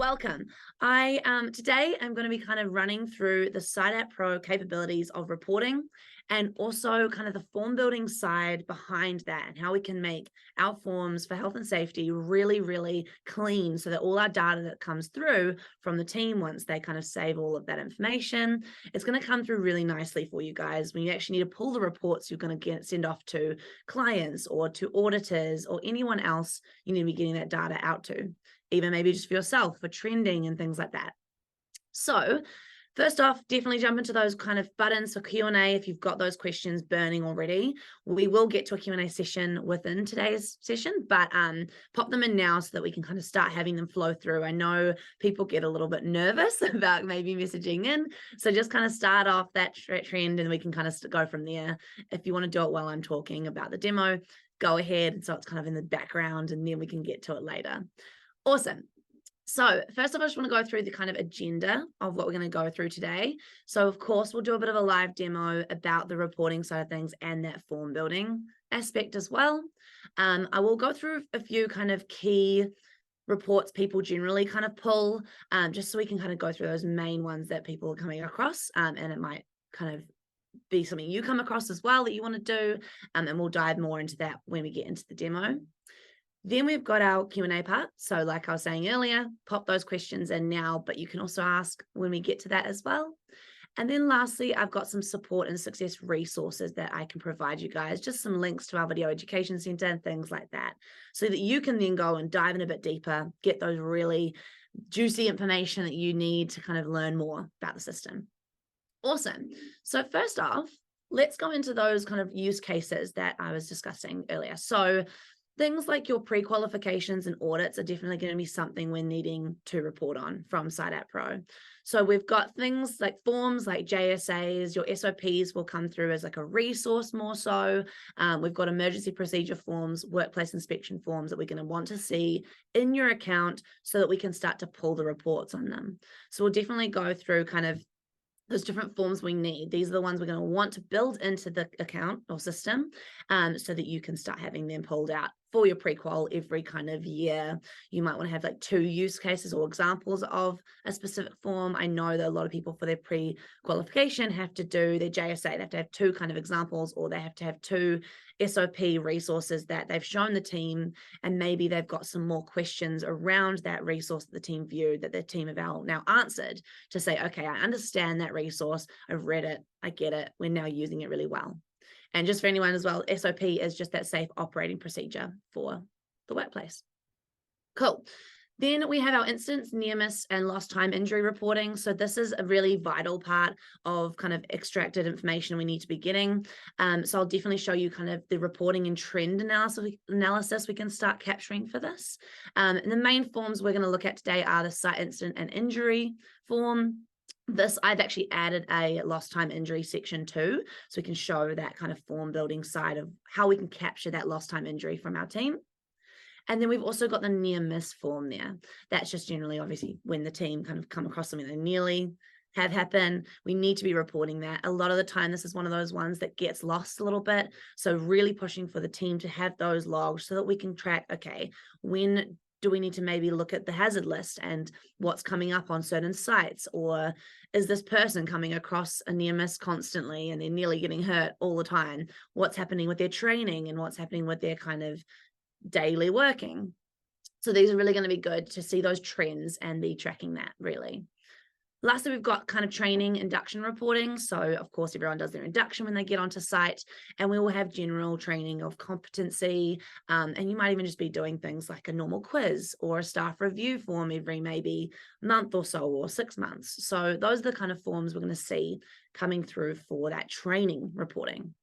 welcome. Today I'm going to be kind of running through the Site App Pro capabilities of reporting and also kind of the form building side behind that and how we can make our forms for health and safety really, really clean so that all our data that comes through from the team, once they kind of save all of that information, it's going to come through really nicely for you guys when you actually need to pull the reports you're going to send off to clients or to auditors or anyone else you need to be getting that data out to, even maybe just for yourself for trending and things like that. So first off, definitely jump into those kind of buttons for Q&A if you've got those questions burning already. We will get to a Q&A session within today's session, but pop them in now so that we can kind of start having them flow through. I know people get a little bit nervous about maybe messaging in, so just kind of start off that trend and we can kind of go from there. If you want to do it while I'm talking about the demo, go ahead. So it's kind of in the background and then we can get to it later. Awesome. So first of all, I just want to go through the kind of agenda of what we're going to go through today. So of course, we'll do a bit of a live demo about the reporting side of things and that form building aspect as well. I will go through a few kind of key reports people generally kind of pull, just so we can kind of go through those main ones that people are coming across, and it might kind of be something you come across as well that you want to do, and we'll dive more into that when we get into the demo. Then we've got our Q&A part. So like I was saying earlier, pop those questions in now, but you can also ask when we get to that as well. And then lastly, I've got some support and success resources that I can provide you guys, just some links to our video education center and things like that, so that you can then go and dive in a bit deeper, get those really juicy information that you need to kind of learn more about the system. Awesome. So first off, let's go into those kind of use cases that I was discussing earlier. So things like your pre-qualifications and audits are definitely going to be something we're needing to report on from Site App Pro. So we've got things like forms like JSAs, your SOPs will come through as like a resource more so. We've got emergency procedure forms, workplace inspection forms that we're going to want to see in your account so that we can start to pull the reports on them. So we'll definitely go through kind of those different forms we need. These are the ones we're going to want to build into the account or system, so that you can start having them pulled out for your pre-qual every kind of year. You might want to have like 2 use cases or examples of a specific form. I know that a lot of people for their pre-qualification have to do their JSA. They have to have 2 kind of examples, or they have to have 2 SOP resources that they've shown the team, and maybe they've got some more questions around that resource that the team viewed that the team have now answered, to say, okay, I understand that resource, I've read it, I get it, we're now using it really well. And just for anyone as well, SOP is just that safe operating procedure for the workplace. Cool. Then we have our incidents, near miss, and lost time injury reporting. So this is a really vital part of kind of extracted information we need to be getting. So I'll definitely show you kind of the reporting and trend analysis we can start capturing for this. And the main forms we're going to look at today are the site incident and injury form. This, I've actually added a lost time injury section too, so we can show that kind of form building side of how we can capture that lost time injury from our team. And then we've also got the near miss form there. That's just generally, obviously, when the team kind of come across something they nearly have happen, we need to be reporting that. A lot of the time, this is one of those ones that gets lost a little bit. So really pushing for the team to have those logged so that we can track, okay, when do we need to maybe look at the hazard list and what's coming up on certain sites? Or is this person coming across a near miss constantly and they're nearly getting hurt all the time? What's happening with their training and what's happening with their kind of daily working? So these are really going to be good to see those trends and be tracking that really. Lastly, we've got kind of training induction reporting. So of course, everyone does their induction when they get onto site, and we will have general training of competency. And you might even just be doing things like a normal quiz or a staff review form every maybe month or so, or 6 months. So those are the kind of forms we're going to see coming through for that training reporting.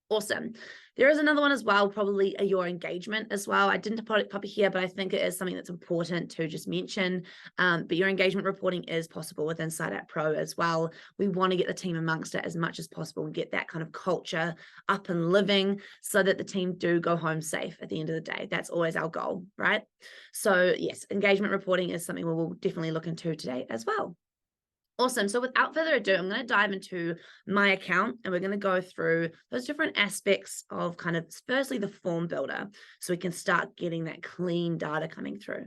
Awesome. There is another one as well, probably your engagement as well. I didn't put it here, but I think it is something that's important to just mention. But your engagement reporting is possible within Site App Pro as well. We want to get the team amongst it as much as possible and get that kind of culture up and living so that the team do go home safe at the end of the day. That's always our goal, right? So yes, engagement reporting is something we will definitely look into today as well. Awesome. So without further ado, I'm going to dive into my account and we're going to go through those different aspects of kind of, firstly, the form builder, so we can start getting that clean data coming through.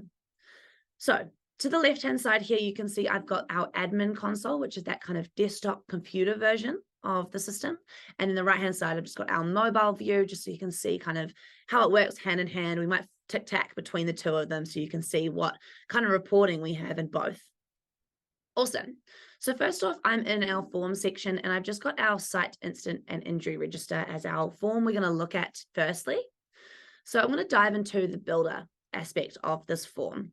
So To the left-hand side here, you can see I've got our admin console, which is that kind of desktop computer version of the system. And in the right-hand side, I've just got our mobile view, just so you can see kind of how it works hand in hand. We might tic-tac between the two of them so you can see what kind of reporting we have in both. Awesome. So first off, I'm in our form section, and I've just got our site incident and injury register as our form we're going to look at firstly. So I'm going to dive into the builder aspect of this form.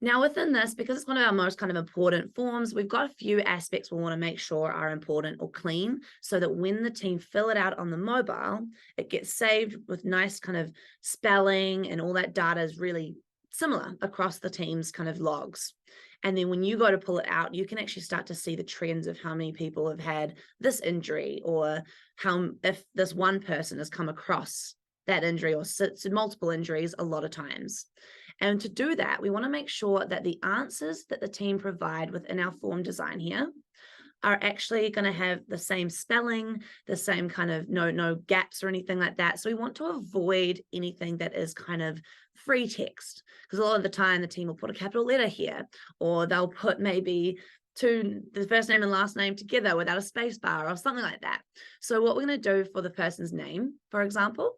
Now within this, because it's one of our most kind of important forms, we've got a few aspects we want to make sure are important or clean, so that when the team fill it out on the mobile, it gets saved with nice kind of spelling, and all that data is really similar across the team's kind of logs. And then when you go to pull it out, you can actually start to see the trends of how many people have had this injury, or how if this one person has come across that injury or multiple injuries a lot of times. And to do that, we want to make sure that the answers that the team provide within our form design here are actually going to have the same spelling, the same kind of no gaps or anything like that. So we want to avoid anything that is kind of free text, because a lot of the time the team will put a capital letter here, or they'll put maybe the first name and last name together without a space bar or something like that. So what we're going to do for the person's name, for example,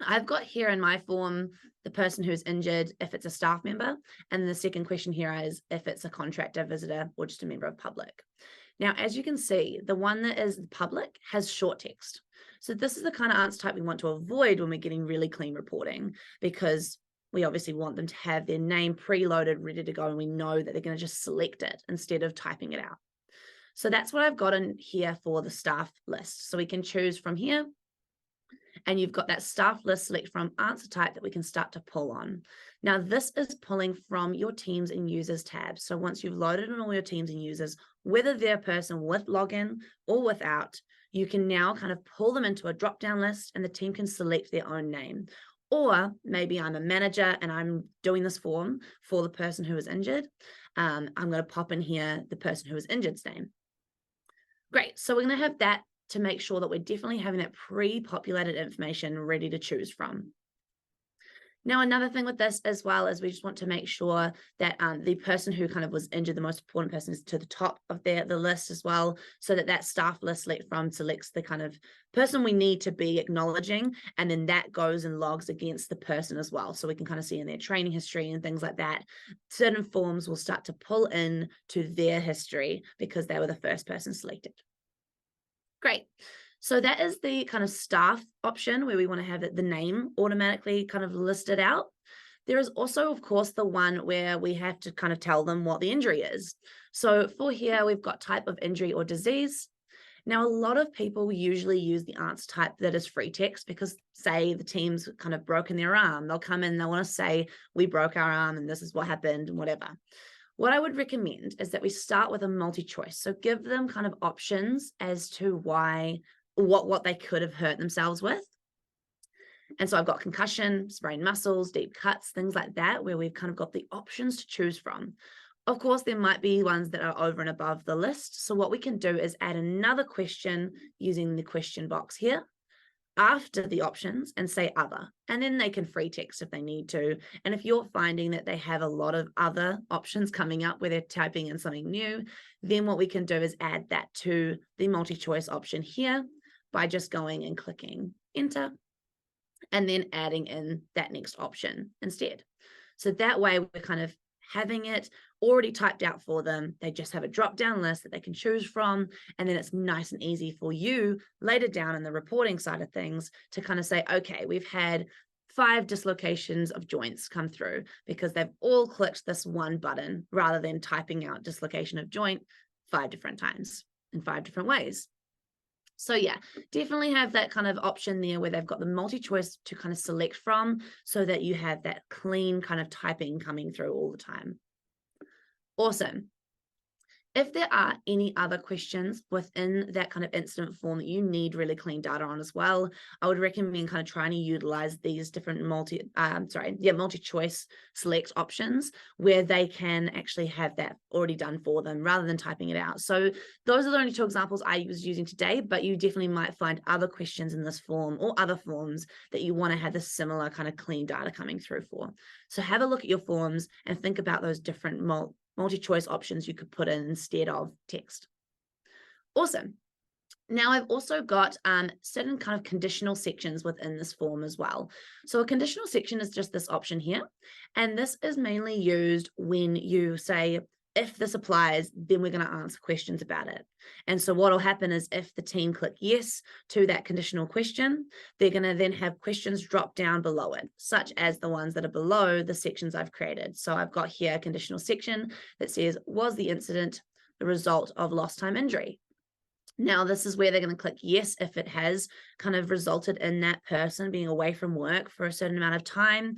I've got here in my form the person who's injured if it's a staff member, and the second question here is if it's a contractor, visitor, or just a member of public. Now, as you can see, the one that is public has short text. So this is the kind of answer type we want to avoid when we're getting really clean reporting, because we obviously want them to have their name preloaded, ready to go, and we know that they're going to just select it instead of typing it out. So that's what I've got in here for the staff list. So we can choose from here, and you've got that staff list select from answer type that we can start to pull on. Now, this is pulling from your teams and users tab. So once you've loaded in all your teams and users, whether they're a person with login or without, you can now kind of pull them into a drop-down list, and the team can select their own name. Or maybe I'm a manager and I'm doing this form for the person who is injured. I'm going to pop in here the person who is injured's name. Great. So we're going to have that to make sure that we're definitely having that pre-populated information ready to choose from. Now, another thing with this as well is we just want to make sure that the person who kind of was injured, the most important person, is to the top of the list as well, so that that staff list select from selects the kind of person we need to be acknowledging, and then that goes and logs against the person as well. So we can kind of see in their training history and things like that, certain forms will start to pull in to their history because they were the first person selected. Great. So that is the kind of staff option where we want to have the name automatically kind of listed out. There is also, of course, the one where we have to kind of tell them what the injury is. So for here, we've got type of injury or disease. Now, a lot of people usually use the answer type that is free text, because say the team's kind of broken their arm, they'll come in, they'll want to say, we broke our arm and this is what happened and whatever. What I would recommend is that we start with a multi-choice. So give them kind of options as to why, what they could have hurt themselves with. And so I've got concussion, sprained muscles, deep cuts, things like that, where we've kind of got the options to choose from. Of course, there might be ones that are over and above the list. So what we can do is add another question using the question box here after the options and say other, and then they can free text if they need to. And if you're finding that they have a lot of other options coming up where they're typing in something new, then what we can do is add that to the multi-choice option here by just going and clicking enter, and then adding in that next option instead. So that way we're kind of having it already typed out for them. They just have a drop-down list that they can choose from, and then it's nice and easy for you later down in the reporting side of things to kind of say, okay, we've had 5 dislocations of joints come through because they've all clicked this one button, rather than typing out dislocation of joint 5 different times in 5 different ways. So yeah, definitely have that kind of option there where they've got the multi-choice to kind of select from, so that you have that clean kind of typing coming through all the time. Awesome. If there are any other questions within that kind of incident form that you need really clean data on as well, I would recommend kind of trying to utilize these different multi-choice select options where they can actually have that already done for them rather than typing it out. So those are the only two examples I was using today, but you definitely might find other questions in this form or other forms that you want to have this similar kind of clean data coming through for. So have a look at your forms and think about those different multi-choice options you could put in instead of text. Awesome. Now I've also got certain kind of conditional sections within this form as well. So a conditional section is just this option here. And this is mainly used when you say, if this applies, then we're going to answer questions about it. And so what will happen is if the team click yes to that conditional question, they're going to then have questions drop down below it, such as the ones that are below the sections I've created. So I've got here a conditional section that says, was the incident the result of lost time injury? Now, this is where they're going to click yes if it has kind of resulted in that person being away from work for a certain amount of time.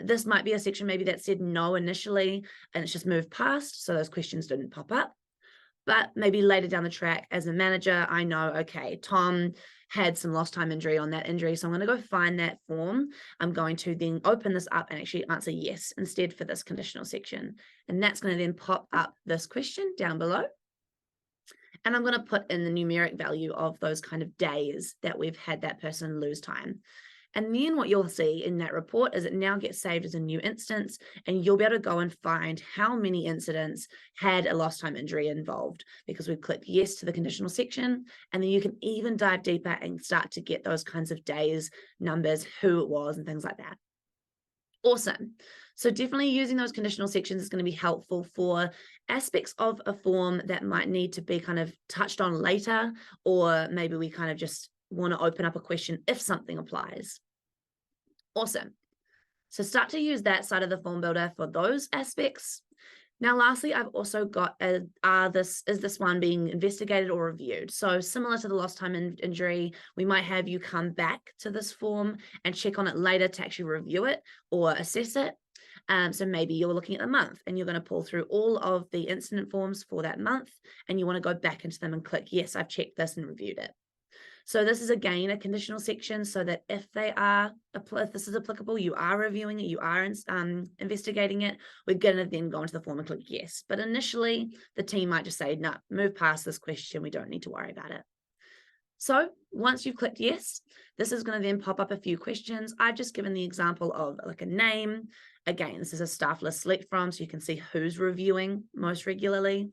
This might be a section maybe that said no initially, and it's just moved past, so those questions didn't pop up. But maybe later down the track, as a manager, I know, okay, Tom had some lost time injury on that injury, so I'm going to go find that form. I'm going to then open this up and actually answer yes instead for this conditional section. And that's going to then pop up this question down below. And I'm going to put in the numeric value of those kind of days that we've had that person lose time. And then what you'll see in that report is it now gets saved as a new instance, and you'll be able to go and find how many incidents had a lost time injury involved because we've clicked yes to the conditional section. And then you can even dive deeper and start to get those kinds of days, numbers, who it was, and things like that. Awesome. So definitely using those conditional sections is going to be helpful for aspects of a form that might need to be kind of touched on later, or maybe we kind of just want to open up a question if something applies. Awesome. So start to use that side of the form builder for those aspects. Now, lastly, I've also got is this one being investigated or reviewed? So similar to the lost time injury, we might have you come back to this form and check on it later to actually review it or assess it. So maybe you're looking at the month and you're going to pull through all of the incident forms for that month, and you want to go back into them and click, yes, I've checked this and reviewed it. So this is again a conditional section so that if this is applicable, you are reviewing it, you are investigating it, we're going to then go into the form and click yes. But initially, the team might just say, no, move past this question. We don't need to worry about it. So once you've clicked yes, this is going to then pop up a few questions. I've just given the example of like a name. Again, this is a staff list select from, so you can see who's reviewing most regularly.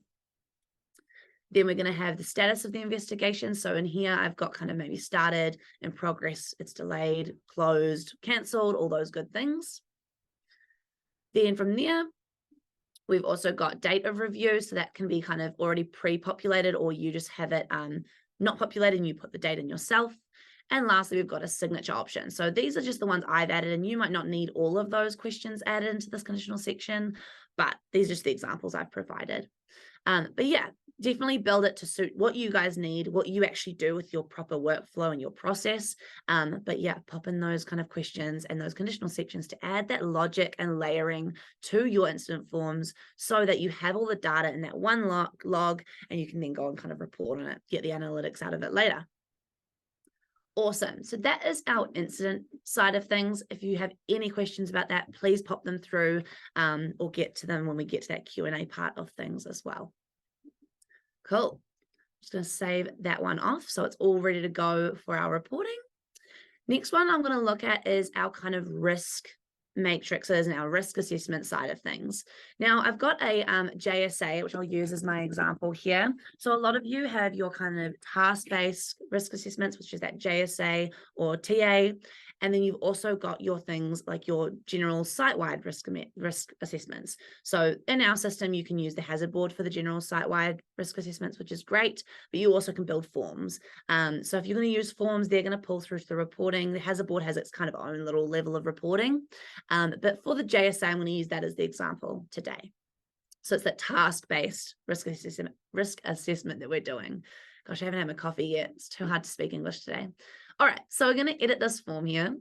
Then we're going to have the status of the investigation. So in here, I've got kind of maybe started, in progress, it's delayed, closed, cancelled, all those good things. Then from there, we've also got date of review. So that can be kind of already pre-populated, or you just have it not populated and you put the date in yourself. And lastly, we've got a signature option. So these are just the ones I've added, and you might not need all of those questions added into this conditional section, but these are just the examples I've provided. But yeah, definitely build it to suit what you guys need, what you actually do with your proper workflow and your process. But yeah, pop in those kind of questions and those conditional sections to add that logic and layering to your incident forms so that you have all the data in that one log, and you can then go and kind of report on it, get the analytics out of it later. Awesome. So that is our incident side of things. If you have any questions about that, please pop them through or get to them when we get to that Q&A part of things as well. Cool. Just going to save that one off so it's all ready to go for our reporting. Next one I'm going to look at is our kind of risk matrices and our risk assessment side of things. Now I've got a JSA, which I'll use as my example here. So a lot of you have your kind of task-based risk assessments, which is that JSA or TA. And then you've also got your things like your general site-wide risk assessments. So in our system, you can use the hazard board for the general site-wide risk assessments, which is great, but you also can build forms. So if you're going to use forms, they're going to pull through to the reporting. The hazard board has its kind of own little level of reporting. But for the JSA, I'm going to use that as the example today. So it's that task-based risk assessment that we're doing. Gosh, I haven't had my coffee yet. It's too hard to speak English today. All right, so we're going to edit this form here.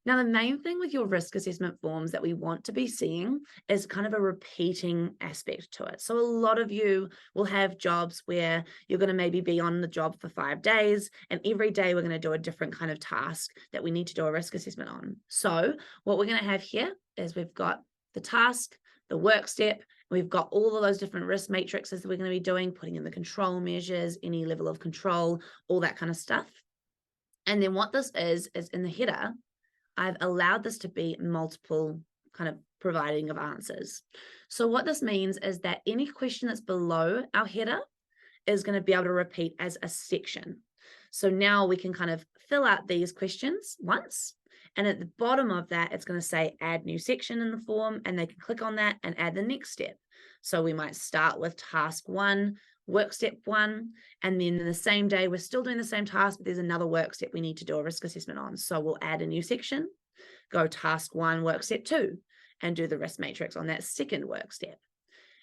Now, the main thing with your risk assessment forms that we want to be seeing is kind of a repeating aspect to it. So a lot of you will have jobs where you're going to maybe be on the job for 5 days, and every day we're going to do a different kind of task that we need to do a risk assessment on. So what we're going to have here is we've got the task, the work step, we've got all of those different risk matrices that we're going to be doing, putting in the control measures, any level of control, all that kind of stuff. And then what this is in the header, I've allowed this to be multiple kind of providing of answers. So what this means is that any question that's below our header is going to be able to repeat as a section. So now we can kind of fill out these questions once. And at the bottom of that, it's going to say add new section in the form, and they can click on that and add the next step. So we might start with task 1, work step 1, and then in the same day, we're still doing the same task, but there's another work step we need to do a risk assessment on. So we'll add a new section, go task 1, work step 2, and do the risk matrix on that second work step.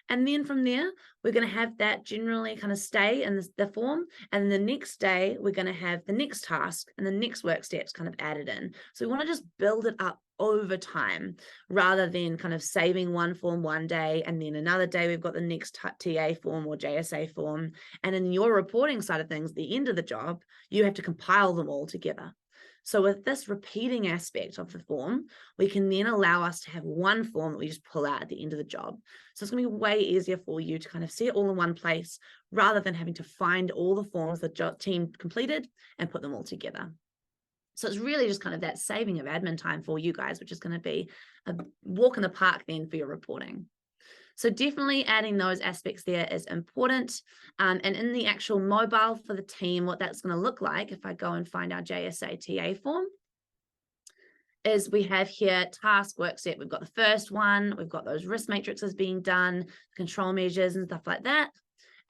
And then from there, we're going to have that generally kind of stay in the form. And then the next day, we're going to have the next task and the next work steps kind of added in. So we want to just build it up over time rather than kind of saving one form one day and then another day we've got the next TA form or JSA form. And in your reporting side of things, the end of the job, you have to compile them all together. So with this repeating aspect of the form, we can then allow us to have one form that we just pull out at the end of the job. So it's going to be way easier for you to kind of see it all in one place rather than having to find all the forms the team completed and put them all together. So it's really just kind of that saving of admin time for you guys, which is going to be a walk in the park then for your reporting. So definitely adding those aspects there is important. And in the actual mobile for the team, what that's going to look like, if I go and find our JSA TA form, is we have here task work set. We've got the first one, we've got those risk matrices being done, control measures and stuff like that.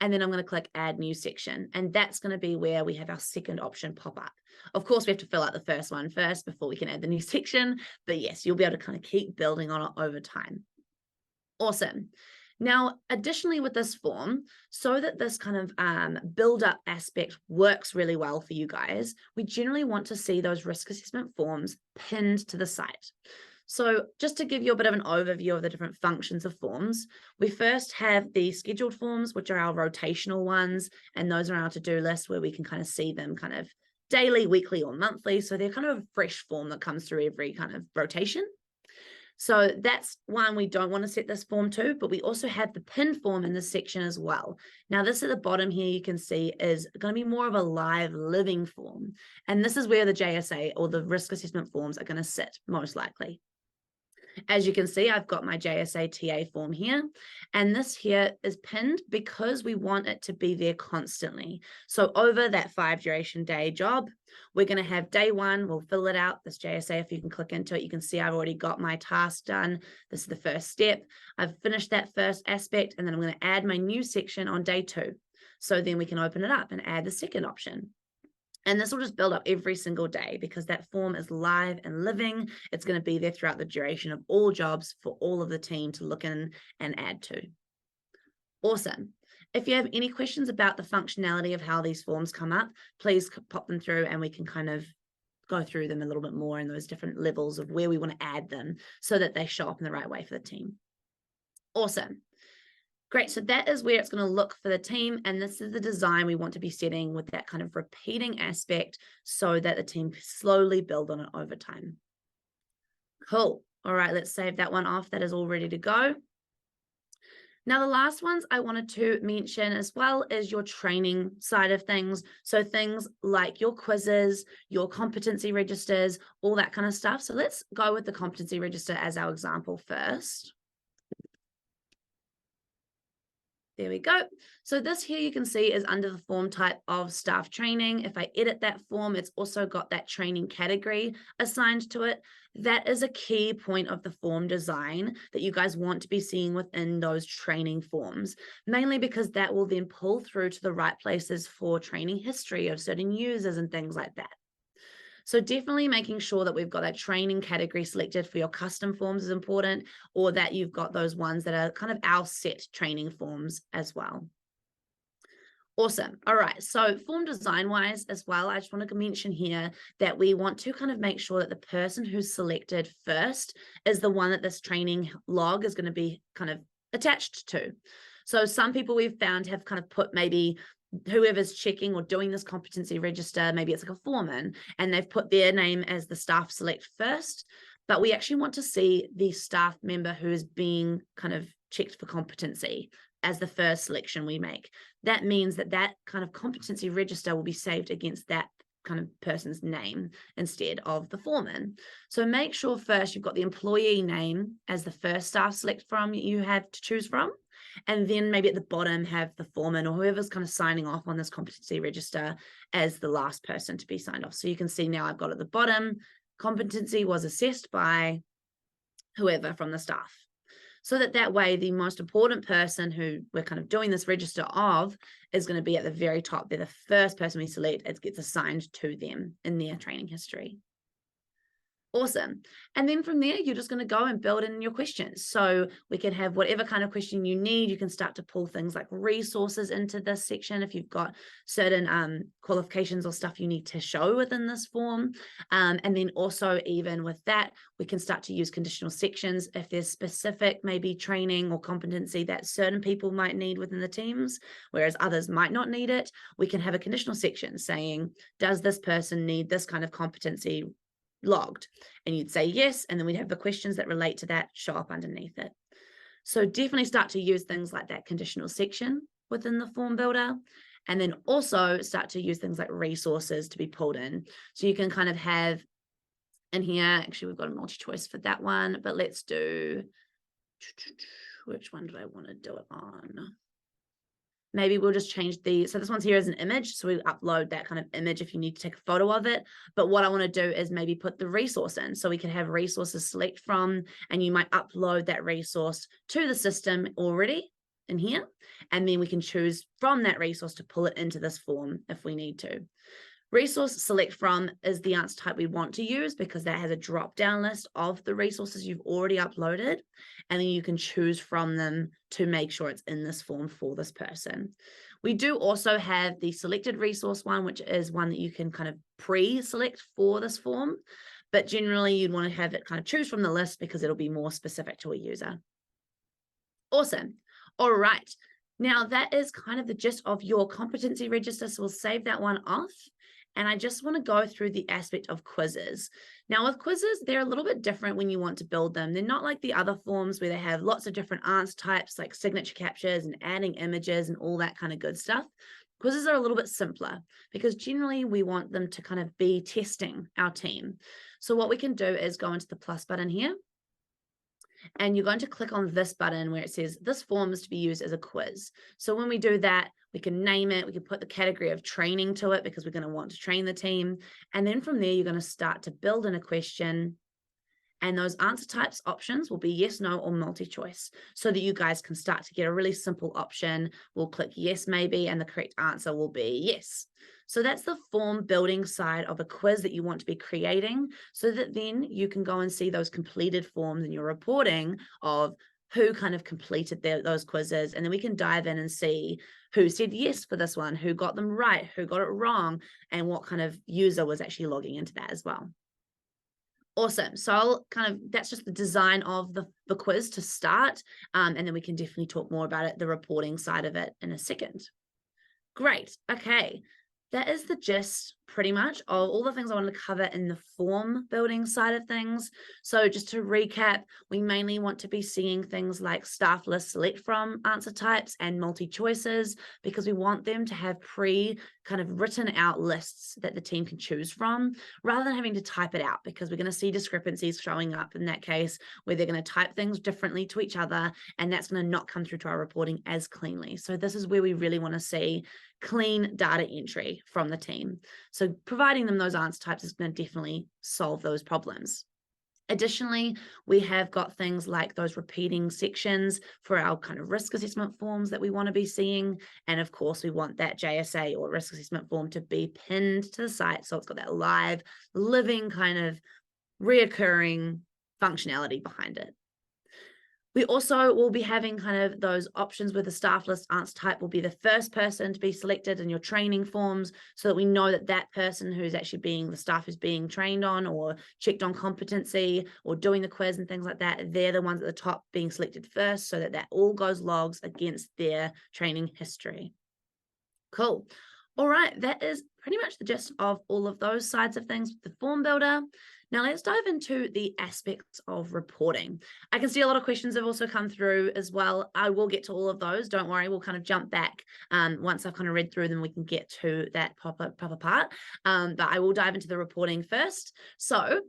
And then I'm going to click add new section. And that's going to be where we have our second option pop up. Of course, we have to fill out the first one first before we can add the new section. But yes, you'll be able to kind of keep building on it over time. Awesome. Now, additionally with this form, so that this kind of build up aspect works really well for you guys, we generally want to see those risk assessment forms pinned to the site. So just to give you a bit of an overview of the different functions of forms, we first have the scheduled forms, which are our rotational ones, and those are our to-do list where we can kind of see them kind of daily, weekly, or monthly. So they're kind of a fresh form that comes through every kind of rotation. So that's one we don't want to set this form to, but we also have the pinned form in this section as well. Now this at the bottom here, you can see is going to be more of a live living form. And this is where the JSA or the risk assessment forms are going to sit most likely. As you can see, I've got my JSA TA form here, and this here is pinned because we want it to be there constantly. So over that 5 duration day job, we're going to have day 1, we'll fill it out, this JSA, if you can click into it, you can see I've already got my task done. This is the first step. I've finished that first aspect, and then I'm going to add my new section on day 2. So then we can open it up and add the second option. And this will just build up every single day because that form is live and living. It's going to be there throughout the duration of all jobs for all of the team to look in and add to. Awesome. If you have any questions about the functionality of how these forms come up, please pop them through and we can kind of go through them a little bit more in those different levels of where we want to add them so that they show up in the right way for the team. Awesome. Great, so that is where it's going to look for the team, and this is the design we want to be setting with that kind of repeating aspect so that the team slowly build on it over time. Cool. All right, let's save that one off. That is all ready to go. Now, the last ones I wanted to mention as well is your training side of things. So things like your quizzes, your competency registers, all that kind of stuff. So let's go with the competency register as our example first. There we go. So this here you can see is under the form type of staff training. If I edit that form, it's also got that training category assigned to it. That is a key point of the form design that you guys want to be seeing within those training forms, mainly because that will then pull through to the right places for training history of certain users and things like that. So definitely making sure that we've got that training category selected for your custom forms is important, or that you've got those ones that are kind of our set training forms as well. Awesome. All right. So form design wise as well, I just want to mention here that we want to kind of make sure that the person who's selected first is the one that this training log is going to be kind of attached to. So some people we've found have kind of put maybe whoever's checking or doing this competency register, maybe it's like a foreman, and they've put their name as the staff select first. But we actually want to see the staff member who is being kind of checked for competency as the first selection we make. That means that that kind of competency register will be saved against that kind of person's name instead of the foreman. So make sure first you've got the employee name as the first staff select from you have to choose from. And then maybe at the bottom have the foreman or whoever's kind of signing off on this competency register as the last person to be signed off. So you can see now I've got at the bottom, competency was assessed by whoever from the staff. So that way, the most important person who we're kind of doing this register of is going to be at the very top. They're the first person we select. It gets assigned to them in their training history. Awesome. And then from there, you're just going to go and build in your questions. So we can have whatever kind of question you need. You can start to pull things like resources into this section if you've got certain qualifications or stuff you need to show within this form. And then also even with that, we can start to use conditional sections if there's specific maybe training or competency that certain people might need within the teams, whereas others might not need it. We can have a conditional section saying, does this person need this kind of competency logged? And you'd say yes, and then we'd have the questions that relate to that show up underneath it. So definitely start to use things like that conditional section within the form builder, and then also start to use things like resources to be pulled in. So you can kind of have in here, actually we've got a multi-choice for that one, but let's do, which one do I want to do it on? Maybe we'll just change so this one's here as an image. So we upload that kind of image if you need to take a photo of it. But what I want to do is maybe put the resource in. So we can have resources select from, and you might upload that resource to the system already in here. And then we can choose from that resource to pull it into this form if we need to. Resource select from is the answer type we want to use because that has a drop-down list of the resources you've already uploaded, and then you can choose from them to make sure it's in this form for this person. We do also have the selected resource one, which is one that you can kind of pre-select for this form, but generally you'd want to have it kind of choose from the list because it'll be more specific to a user. Awesome. All right. Now that is kind of the gist of your competency register, so we'll save that one off. And I just want to go through the aspect of quizzes. Now with quizzes, they're a little bit different when you want to build them. They're not like the other forms where they have lots of different answer types like signature captures and adding images and all that kind of good stuff. Quizzes are a little bit simpler because generally we want them to kind of be testing our team. So what we can do is go into the plus button here, and you're going to click on this button where it says this form is to be used as a quiz. So when we do that, we can name it, we can put the category of training to it because we're going to want to train the team. And then from there, you're going to start to build in a question. And those answer types options will be yes, no, or multi-choice so that you guys can start to get a really simple option. We'll click yes, maybe, and the correct answer will be yes. So that's the form building side of a quiz that you want to be creating so that then you can go and see those completed forms in your reporting of who kind of completed those quizzes. And then we can dive in and see who said yes for this one, who got them right, who got it wrong, and what kind of user was actually logging into that as well. Awesome. So I'll that's just the design of the quiz to start. And then we can definitely talk more about it, the reporting side of it in a second. Great. Okay. That is the gist pretty much of all the things I wanted to cover in the form building side of things. So just to recap, we mainly want to be seeing things like staff list select from answer types and multi-choices because we want them to have kind of written out lists that the team can choose from rather than having to type it out, because we're going to see discrepancies showing up in that case where they're going to type things differently to each other, and that's going to not come through to our reporting as cleanly. So this is where we really want to see clean data entry from the team. So providing them those answer types is going to definitely solve those problems. Additionally, we have got things like those repeating sections for our kind of risk assessment forms that we want to be seeing. And of course, we want that JSA or risk assessment form to be pinned to the site. So it's got that live, living kind of reoccurring functionality behind it. We also will be having kind of those options where the staff list answer type will be the first person to be selected in your training forms, so that we know that that person who's actually being the staff who's being trained on or checked on competency or doing the quiz and things like that, they're the ones at the top being selected first, so that that all goes logs against their training history. Cool. All right, that is pretty much the gist of all of those sides of things with the form builder. Now let's dive into the aspects of reporting. I can see a lot of questions have also come through as well. I will get to all of those. Don't worry, we'll kind of jump back once I've kind of read through them. We can get to that proper part. But I will dive into the reporting first. So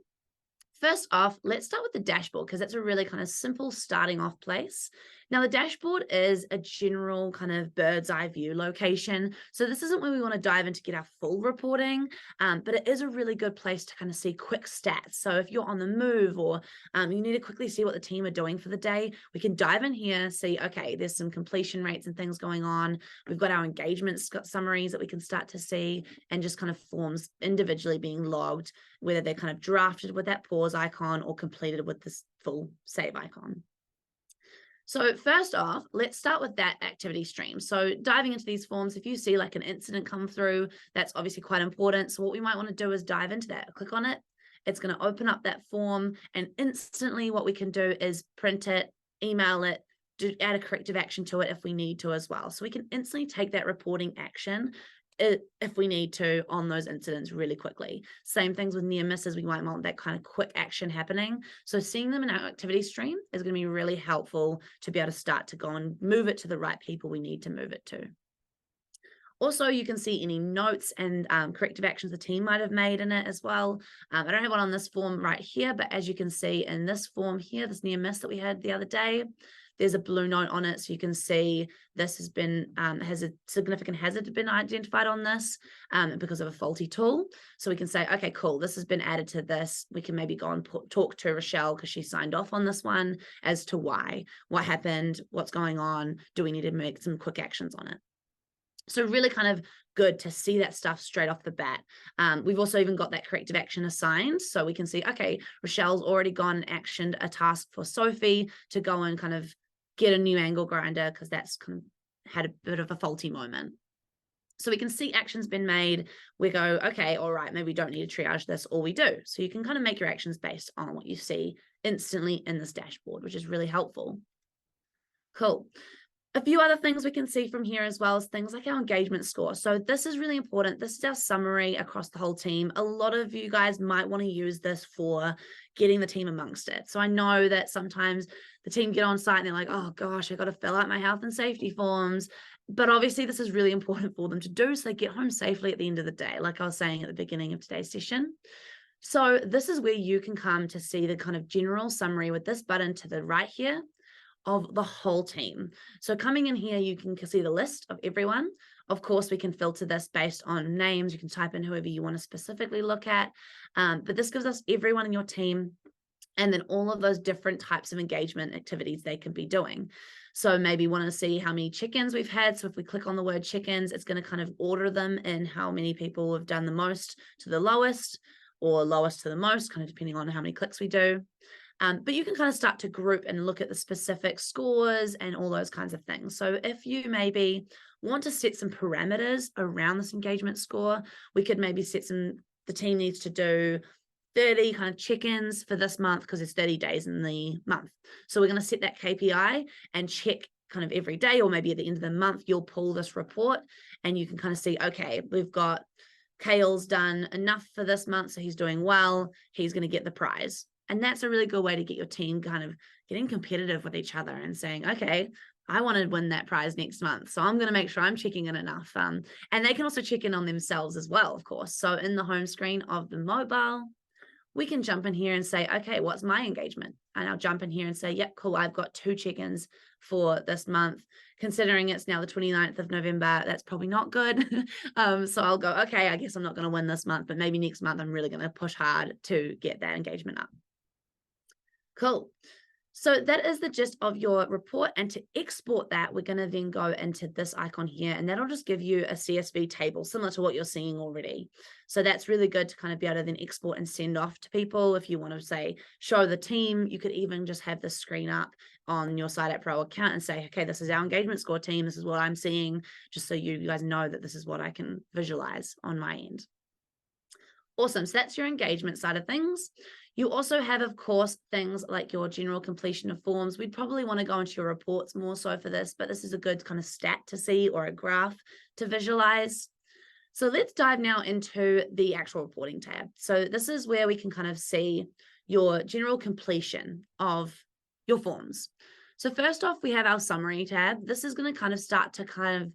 first off, let's start with the dashboard, because that's a really kind of simple starting off place. Now, the dashboard is a general kind of bird's eye view location. So this isn't where we want to dive in to get our full reporting, but it is a really good place to kind of see quick stats. So if you're on the move or you need to quickly see what the team are doing for the day, we can dive in here, see, okay, there's some completion rates and things going on. We've got our engagement summaries that we can start to see, and just kind of forms individually being logged, whether they're kind of drafted with that pause icon or completed with this full save icon. So first off, let's start with that activity stream. So diving into these forms, if you see like an incident come through, that's obviously quite important. So what we might want to do is dive into that, click on it. It's going to open up that form, and instantly what we can do is print it, email it, add a corrective action to it if we need to as well. So we can instantly take that reporting action if we need to on those incidents really quickly. Same things with near misses, we might want that kind of quick action happening. So seeing them in our activity stream is going to be really helpful to be able to start to go and move it to the right people we need to move it to. Also, you can see any notes and corrective actions the team might have made in it as well. I don't have one on this form right here, but as you can see in this form here, this near miss that we had the other day, there's a blue note on it. So you can see this has been, has a significant hazard been identified on this because of a faulty tool. So we can say, okay, cool, this has been added to this. We can maybe go and talk to Rochelle, because she signed off on this one, as to why, what happened, what's going on, do we need to make some quick actions on it? So really kind of good to see that stuff straight off the bat. We've also even got that corrective action assigned. So we can see, okay, Rochelle's already gone and actioned a task for Sophie to go and kind of get a new angle grinder, because that's kind of had a bit of a faulty moment. So we can see actions been made. We go, okay, all right, maybe we don't need to triage this, or we do. So you can kind of make your actions based on what you see instantly in this dashboard, which is really helpful. Cool. A few other things we can see from here as well is things like our engagement score. So this is really important. This is our summary across the whole team. A lot of you guys might want to use this for getting the team amongst it. So I know that sometimes the team get on site and they're like, oh gosh, I got to fill out my health and safety forms. But obviously this is really important for them to do, so they get home safely at the end of the day, like I was saying at the beginning of today's session. So this is where you can come to see the kind of general summary with this button to the right here of the whole team. So coming in here, you can see the list of everyone. Of course, we can filter this based on names. You can type in whoever you want to specifically look at. But this gives us everyone in your team, and then all of those different types of engagement activities they can be doing. So maybe want to see how many check-ins we've had. So if we click on the word check-ins, it's going to kind of order them in how many people have done the most to the lowest, or lowest to the most, kind of depending on how many clicks we do. But you can kind of start to group and look at the specific scores and all those kinds of things. So if you maybe want to set some parameters around this engagement score, we could maybe set the team needs to do 30 kind of check-ins for this month, because it's 30 days in the month. So we're going to set that KPI and check kind of every day, or maybe at the end of the month, you'll pull this report and you can kind of see, okay, we've got Kale's done enough for this month, so he's doing well, he's going to get the prize. And that's a really good way to get your team kind of getting competitive with each other and saying, okay, I want to win that prize next month, so I'm going to make sure I'm checking in enough. And they can also check in on themselves as well, of course. So in the home screen of the mobile, we can jump in here and say, okay, what's my engagement? And I'll jump in here and say, yep, cool, I've got 2 check-ins for this month. Considering it's now the 29th of November, that's probably not good. So I'll go, okay, I guess I'm not going to win this month, but maybe next month I'm really going to push hard to get that engagement up. Cool. So that is the gist of your report. And to export that, we're going to then go into this icon here, and that'll just give you a CSV table similar to what you're seeing already. So that's really good to kind of be able to then export and send off to people. If you want to say, show the team, you could even just have this screen up on your Site App Pro account and say, okay, this is our engagement score team. This is what I'm seeing, just so you guys know that this is what I can visualize on my end. Awesome. So that's your engagement side of things. You also have, of course, things like your general completion of forms. We'd probably want to go into your reports more so for this, but this is a good kind of stat to see or a graph to visualize. So let's dive now into the actual reporting tab. So this is where we can kind of see your general completion of your forms. So first off, we have our summary tab. This is going to kind of start to kind of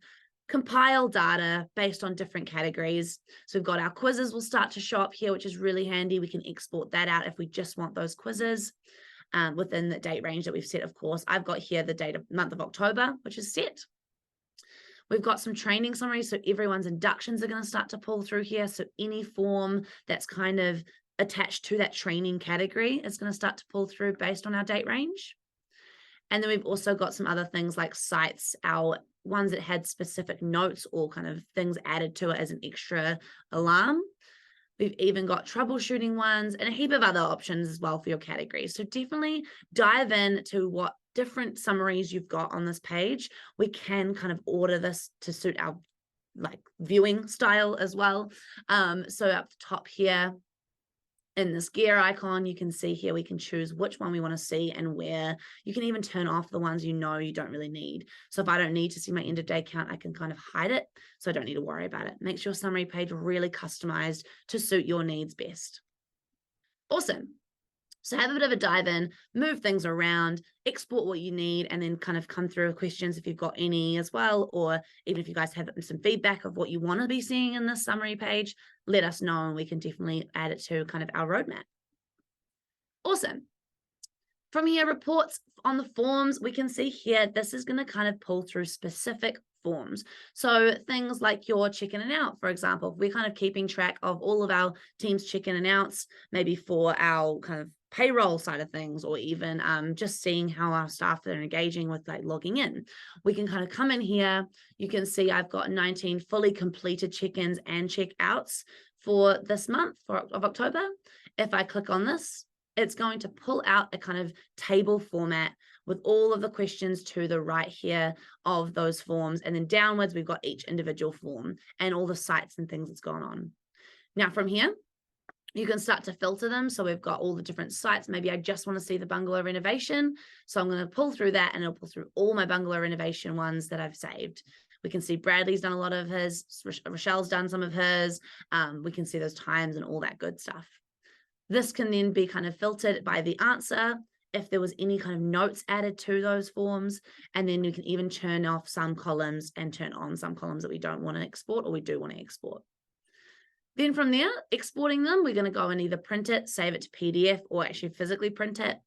compile data based on different categories. So we've got our quizzes will start to show up here, which is really handy. We can export that out if we just want those quizzes within the date range that we've set, of course. I've got here the date of month of October, which is set. We've got some training summaries, so everyone's inductions are going to start to pull through here. So any form that's kind of attached to that training category is going to start to pull through based on our date range. And then we've also got some other things like sites, our ones that had specific notes or kind of things added to it as an extra alarm. We've even got troubleshooting ones and a heap of other options as well for your categories. So definitely dive in to what different summaries you've got on this page. We can kind of order this to suit our viewing style as well. So up the top here, in this gear icon, you can see here we can choose which one we want to see and where. You can even turn off the ones you know you don't really need. So if I don't need to see my end of day count, I can kind of hide it, so I don't need to worry about it. Makes your summary page really customized to suit your needs best. Awesome. So have a bit of a dive in, move things around, export what you need, and then kind of come through with questions if you've got any as well, or even if you guys have some feedback of what you want to be seeing in this summary page, let us know and we can definitely add it to kind of our roadmap. Awesome. From here, reports on the forms, we can see here, this is going to kind of pull through specific forms. So things like your check in and out, for example, if we're kind of keeping track of all of our team's check in and outs, maybe for our kind of payroll side of things, or even just seeing how our staff are engaging with logging in. We can kind of come in here. You can see I've got 19 fully completed check-ins and check-outs for this month of October. If I click on this, it's going to pull out a kind of table format with all of the questions to the right here of those forms. And then downwards, we've got each individual form and all the sites and things that's gone on. Now from here, you can start to filter them. So we've got all the different sites. Maybe I just want to see the bungalow renovation. So I'm going to pull through that and it'll pull through all my bungalow renovation ones that I've saved. We can see Bradley's done a lot of his, Rochelle's done some of hers. We can see those times and all that good stuff. This can then be kind of filtered by the answer, if there was any kind of notes added to those forms, and then you can even turn off some columns and turn on some columns that we don't want to export or we do want to export. Then from there, exporting them, we're going to go and either print it, save it to PDF, or actually physically print it.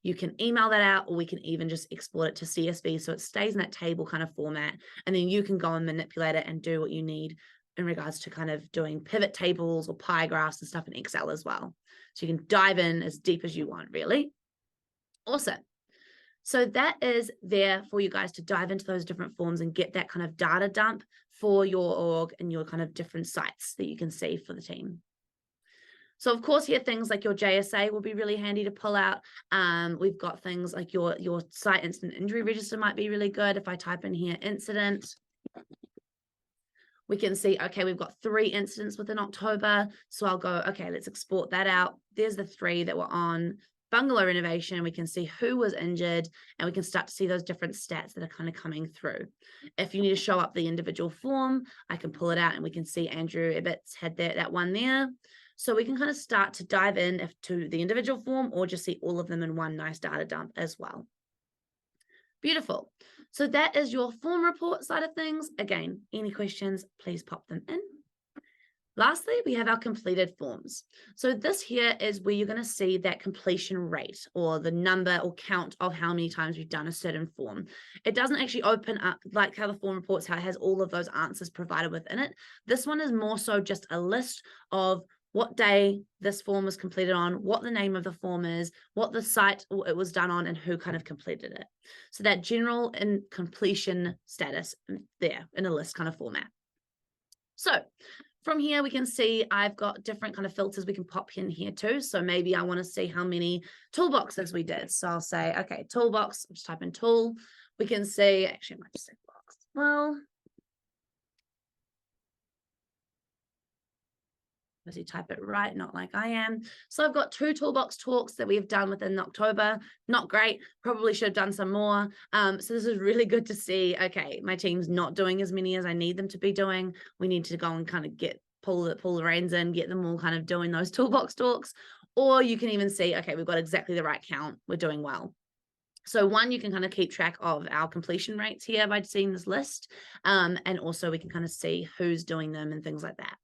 You can email that out, or we can even just export it to CSV so it stays in that table kind of format, and then you can go and manipulate it and do what you need in regards to kind of doing pivot tables or pie graphs and stuff in Excel as well. So you can dive in as deep as you want, really. Awesome. So that is there for you guys to dive into those different forms and get that kind of data dump for your org and your kind of different sites that you can see for the team. So of course, here things like your JSA will be really handy to pull out. We've got things like your site incident injury register might be really good. If I type in here incident, we can see, okay, we've got 3 incidents within October. So I'll go, okay, let's export that out. There's the 3 that were on bungalow renovation. We can see who was injured and we can start to see those different stats that are kind of coming through. If you need to show up the individual form, I can pull it out and we can see Andrew Ibbot's had that one there. So we can kind of start to dive in to the individual form or just see all of them in one nice data dump as well. Beautiful. So that is your form report side of things. Again, any questions, please pop them in. Lastly, we have our completed forms. So this here is where you're going to see that completion rate or the number or count of how many times we've done a certain form. It doesn't actually open up like how the form reports, how it has all of those answers provided within it. This one is more so just a list of what day this form was completed on, what the name of the form is, what the site it was done on, and who kind of completed it. So that general and completion status there in a list kind of format. So from here, we can see I've got different kind of filters we can pop in here too. So maybe I want to see how many toolboxes we did. So I'll say, okay, toolbox, just type in tool. We can see, actually I might just say box. Well, you type it right, not like I am. So I've got 2 toolbox talks that we've done within October. Not great, probably should have done some more. So this is really good to see, okay, my team's not doing as many as I need them to be doing. We need to go and kind of pull the reins in, get them all kind of doing those toolbox talks. Or you can even see, okay, we've got exactly the right count, we're doing well. So one, you can kind of keep track of our completion rates here by seeing this list. And also we can kind of see who's doing them and things like that.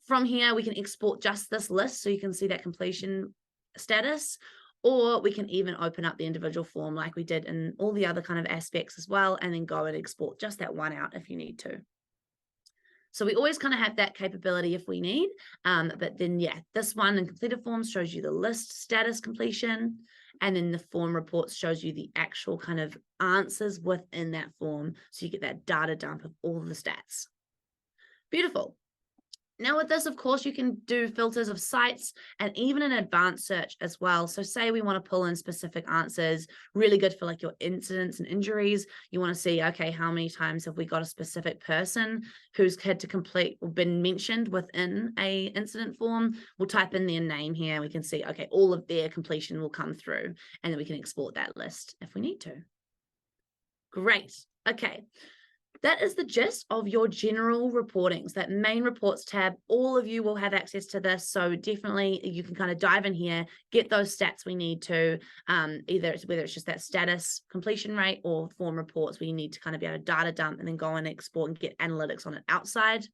From here, we can export just this list so you can see that completion status, or we can even open up the individual form like we did in all the other kind of aspects as well, and then go and export just that one out if you need to. So we always kind of have that capability if we need, but then yeah, this one in completed forms shows you the list status completion, and then the form reports shows you the actual kind of answers within that form. So you get that data dump of all the stats. Beautiful. Now with this, of course, you can do filters of sites and even an advanced search as well. So say we want to pull in specific answers, really good for like your incidents and injuries. You want to see, okay, how many times have we got a specific person who's had to complete or been mentioned within a incident form? We'll type in their name here. We can see, okay, all of their completion will come through, and then we can export that list if we need to. Great. Okay. That is the gist of your general reportings, that main reports tab. All of you will have access to this. So definitely you can kind of dive in here, get those stats we need to, whether it's just that status completion rate or form reports where you need to kind of be able to data dump and then go and export and get analytics on it outside.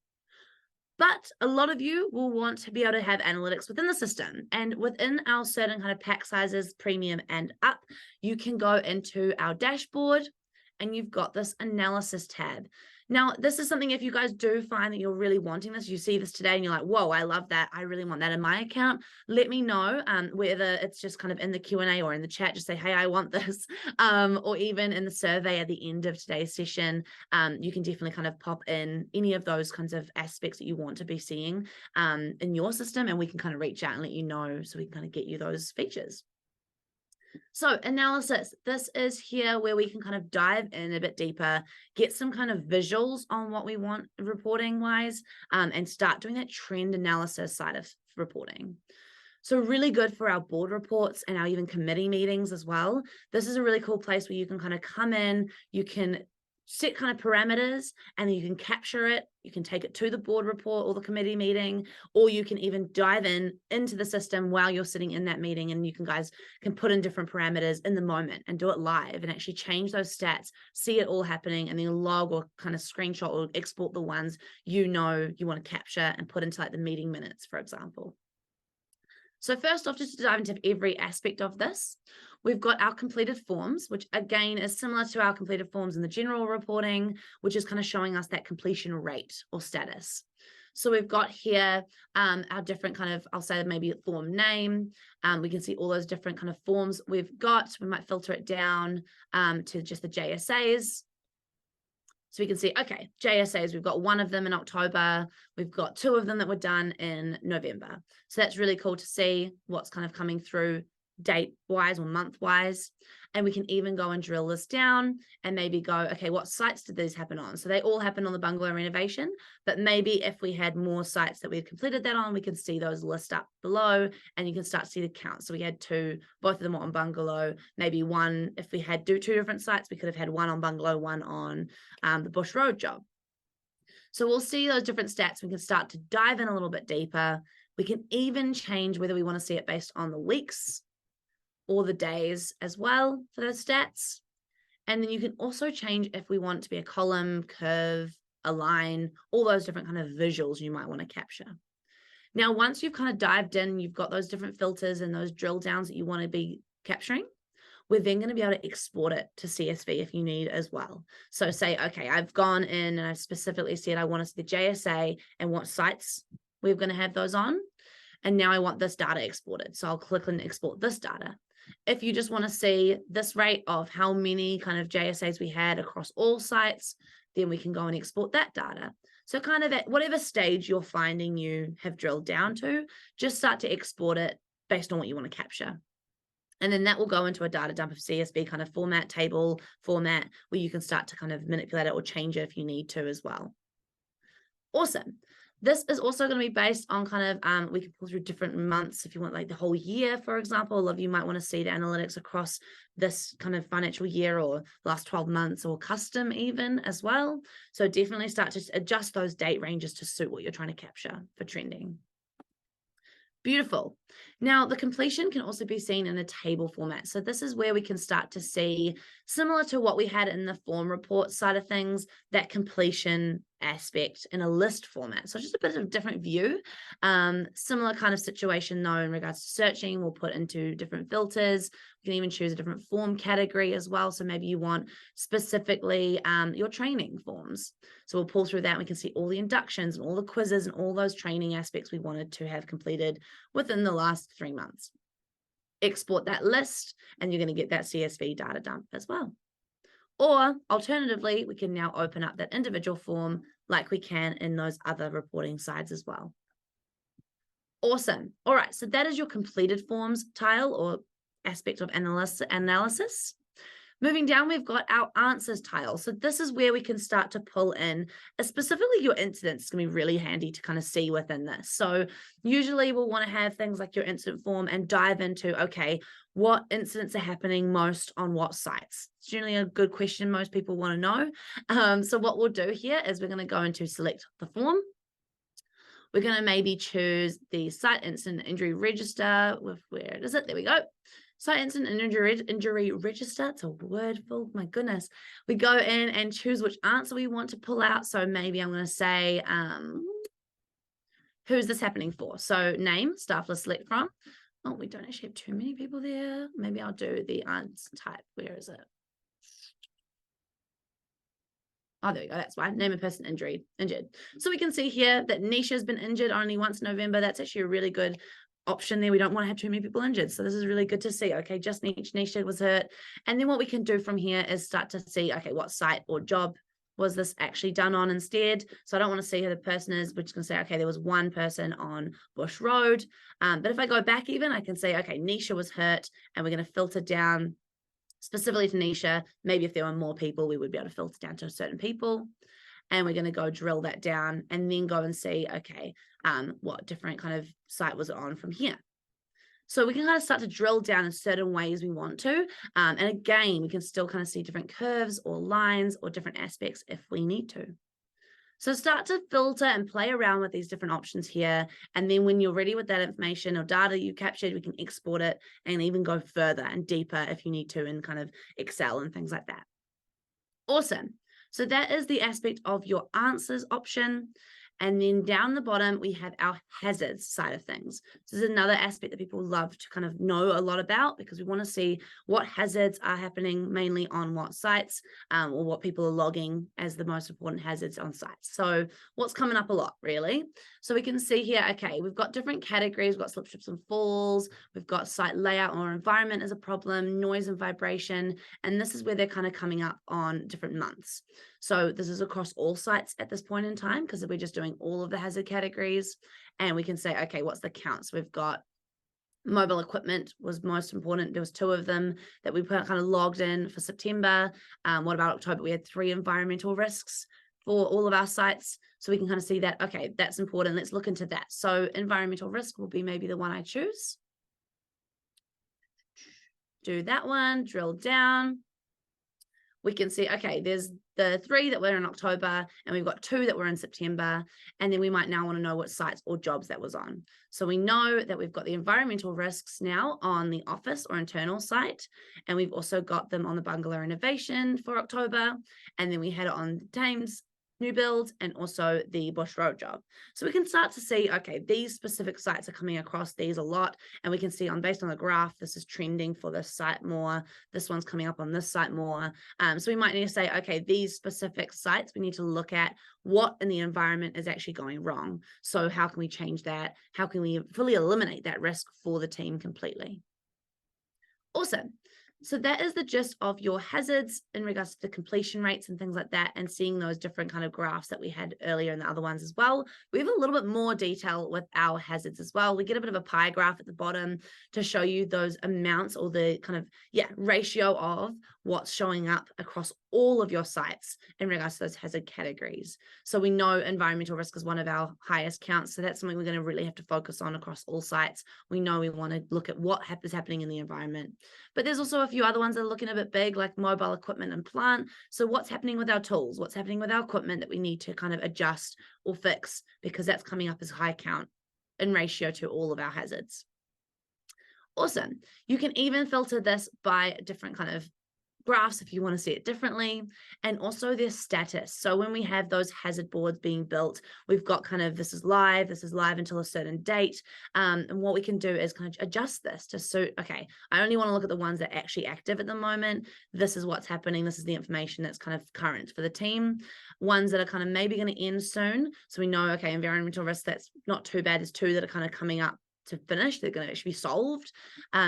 But a lot of you will want to be able to have analytics within the system, and within our certain kind of pack sizes, premium and up, you can go into our dashboard and you've got this analysis tab. Now, this is something if you guys do find that you're really wanting this, you see this today and you're like, whoa, I love that. I really want that in my account. Let me know whether it's just kind of in the Q&A or in the chat, just say, hey, I want this. Or even in the survey at the end of today's session, you can definitely kind of pop in any of those kinds of aspects that you want to be seeing in your system, and we can kind of reach out and let you know so we can kind of get you those features. So analysis, this is here where we can kind of dive in a bit deeper, get some kind of visuals on what we want reporting wise, and start doing that trend analysis side of reporting. So really good for our board reports and our even committee meetings as well. This is a really cool place where you can kind of come in, you can set kind of parameters, and then you can capture it. You can take it to the board report or the committee meeting, or you can even dive into the system while you're sitting in that meeting, and you guys can put in different parameters in the moment and do it live and actually change those stats, see it all happening, and then log or kind of screenshot or export the ones you know you want to capture and put into like the meeting minutes, for example. So first off, just to dive into every aspect of this, we've got our completed forms, which again is similar to our completed forms in the general reporting, which is kind of showing us that completion rate or status. So we've got here our different kind of, I'll say maybe form name. We can see all those different kind of forms we've got. We might filter it down to just the JSAs. So we can see, okay, JSAs, we've got 1 of them in October. We've got 2 of them that were done in November. So that's really cool to see what's kind of coming through date-wise or month-wise. And we can even go and drill this down and maybe go, okay, what sites did these happen on? So they all happened on the bungalow renovation, but maybe if we had more sites that we've completed that on, we can see those list up below and you can start to see the count. So we had 2, both of them were on bungalow, maybe 1, if we had 2 different sites, we could have had 1 on bungalow, 1 on the Bush Road job. So we'll see those different stats. We can start to dive in a little bit deeper. We can even change whether we want to see it based on the weeks or the days as well for those stats. And then you can also change if we want it to be a column, curve, a line, all those different kind of visuals you might want to capture. Now, once you've kind of dived in, you've got those different filters and those drill downs that you want to be capturing, we're then going to be able to export it to CSV if you need as well. So say, okay, I've gone in and I've specifically said I want to see the JSA and what sites we're going to have those on. and now I want this data exported. So I'll click and export this data. If you just want to see this rate of how many kind of JSAs we had across all sites, then we can go and export that data. So kind of at whatever stage you're finding you have drilled down to, just start to export it based on what you want to capture. And then that will go into a data dump of CSV kind of format, table format, where you can start to kind of manipulate it or change it if you need to as well. Awesome. This is also going to be based on kind of, we can pull through different months if you want like the whole year, for example. A lot of you might want to see the analytics across this kind of financial year or last 12 months or custom even as well. So definitely start to adjust those date ranges to suit what you're trying to capture for trending. Beautiful. Now, the completion can also be seen in a table format. So this is where we can start to see, similar to what we had in the form report side of things, that completion aspect in a list format. So just a bit of a different view. Similar kind of situation though in regards to searching, we'll put into different filters. You can even choose a different form category as well. So maybe you want specifically your training forms. So we'll pull through that and we can see all the inductions and all the quizzes and all those training aspects we wanted to have completed within the last 3 months. Export that list and you're going to get that CSV data dump as well. Or alternatively, we can now open up that individual form like we can in those other reporting sides as well. Awesome. All right, so that is your completed forms tile or aspect of analysis. Moving down, we've got our answers tile. So this is where we can start to pull in, specifically your incidents. It's going to be really handy to kind of see within this. So usually we'll want to have things like your incident form and dive into, okay, what incidents are happening most on what sites? It's generally a good question most people want to know. So what we'll do here is we're going to go into select the form. We're going to maybe choose the site incident injury register with where is it? There we go. Site incident injury register. It's a word full. My goodness. We go in and choose which answer we want to pull out. So maybe I'm going to say, who is this happening for? So name, staff list select from. Oh, we don't actually have too many people there. Maybe I'll do the answer type. Where is it? Oh, there we go. That's why. Name a person injured. So we can see here that Nisha's been injured only once in November. That's actually a really good option there. We don't want to have too many people injured. So this is really good to see. Okay, just Nisha was hurt. And then what we can do from here is start to see, okay, what site or job was this actually done on instead? So I don't want to see who the person is. We're just going to say, okay, there was one person on Bush Road. But if I go back even, I can say, okay, Nisha was hurt, and we're going to filter down specifically to Nisha. Maybe if there were more people, we would be able to filter down to certain people. And we're going to go drill that down and then go and see, okay, what different kind of site was it on from here. So we can kind of start to drill down in certain ways we want to. And again, we can still kind of see different curves or lines or different aspects if we need to. So start to filter and play around with these different options here. And then when you're ready with that information or data you captured, we can export it and even go further and deeper if you need to in kind of Excel and things like that. Awesome. So that is the aspect of your answers option. And then down the bottom, we have our hazards side of things. This is another aspect that people love to kind of know a lot about, because we want to see what hazards are happening mainly on what sites, or what people are logging as the most important hazards on sites. So what's coming up a lot, really? So we can see here, okay, we've got different categories. We've got slip, trips, and falls. We've got site layout or environment as a problem, noise and vibration. And this is where they're kind of coming up on different months. So this is across all sites at this point in time, because we're just doing all of the hazard categories, and we can say, okay, what's the counts? We've got mobile equipment was most important. There was 2 of them that we kind of logged in for September. What about October? We had 3 environmental risks for all of our sites. So we can kind of see that, okay, that's important. Let's look into that. So environmental risk will be maybe the one I choose. Do that one, drill down. We can see, okay, there's the 3 that were in October, and we've got 2 that were in September. And then we might now want to know what sites or jobs that was on. So we know that we've got the environmental risks now on the office or internal site. And we've also got them on the bungalow renovation for October. And then we had it on Thames new builds and also the bush road job. So we can start to see, okay, these specific sites are coming across these a lot, and we can see based on the graph, this is trending for this site more, this one's coming up on this site more. So we might need to say, okay, these specific sites, we need to look at what in the environment is actually going wrong. So how can we change that? How can we fully eliminate that risk for the team completely? Awesome. So that is the gist of your hazards in regards to the completion rates and things like that, and seeing those different kind of graphs that we had earlier in the other ones as well. We have a little bit more detail with our hazards as well. We get a bit of a pie graph at the bottom to show you those amounts, or the kind of, ratio of what's showing up across all of your sites in regards to those hazard categories. So we know environmental risk is one of our highest counts. So that's something we're going to really have to focus on across all sites. We know we want to look at what is happening in the environment. But there's also a few other ones that are looking a bit big, like mobile equipment and plant. So what's happening with our tools? What's happening with our equipment that we need to kind of adjust or fix, because that's coming up as high count in ratio to all of our hazards. Awesome. You can even filter this by different kind of graphs if you want to see it differently, and also their status. So when we have those hazard boards being built, we've got kind of, this is live until a certain date. And what we can do is kind of adjust this to suit, okay, I only want to look at the ones that are actually active at the moment. This is what's happening. This is the information that's kind of current for the team. Ones that are kind of maybe going to end soon. So we know, okay, environmental risk, that's not too bad. There's 2 that are kind of coming up to finish, they're going to actually be solved.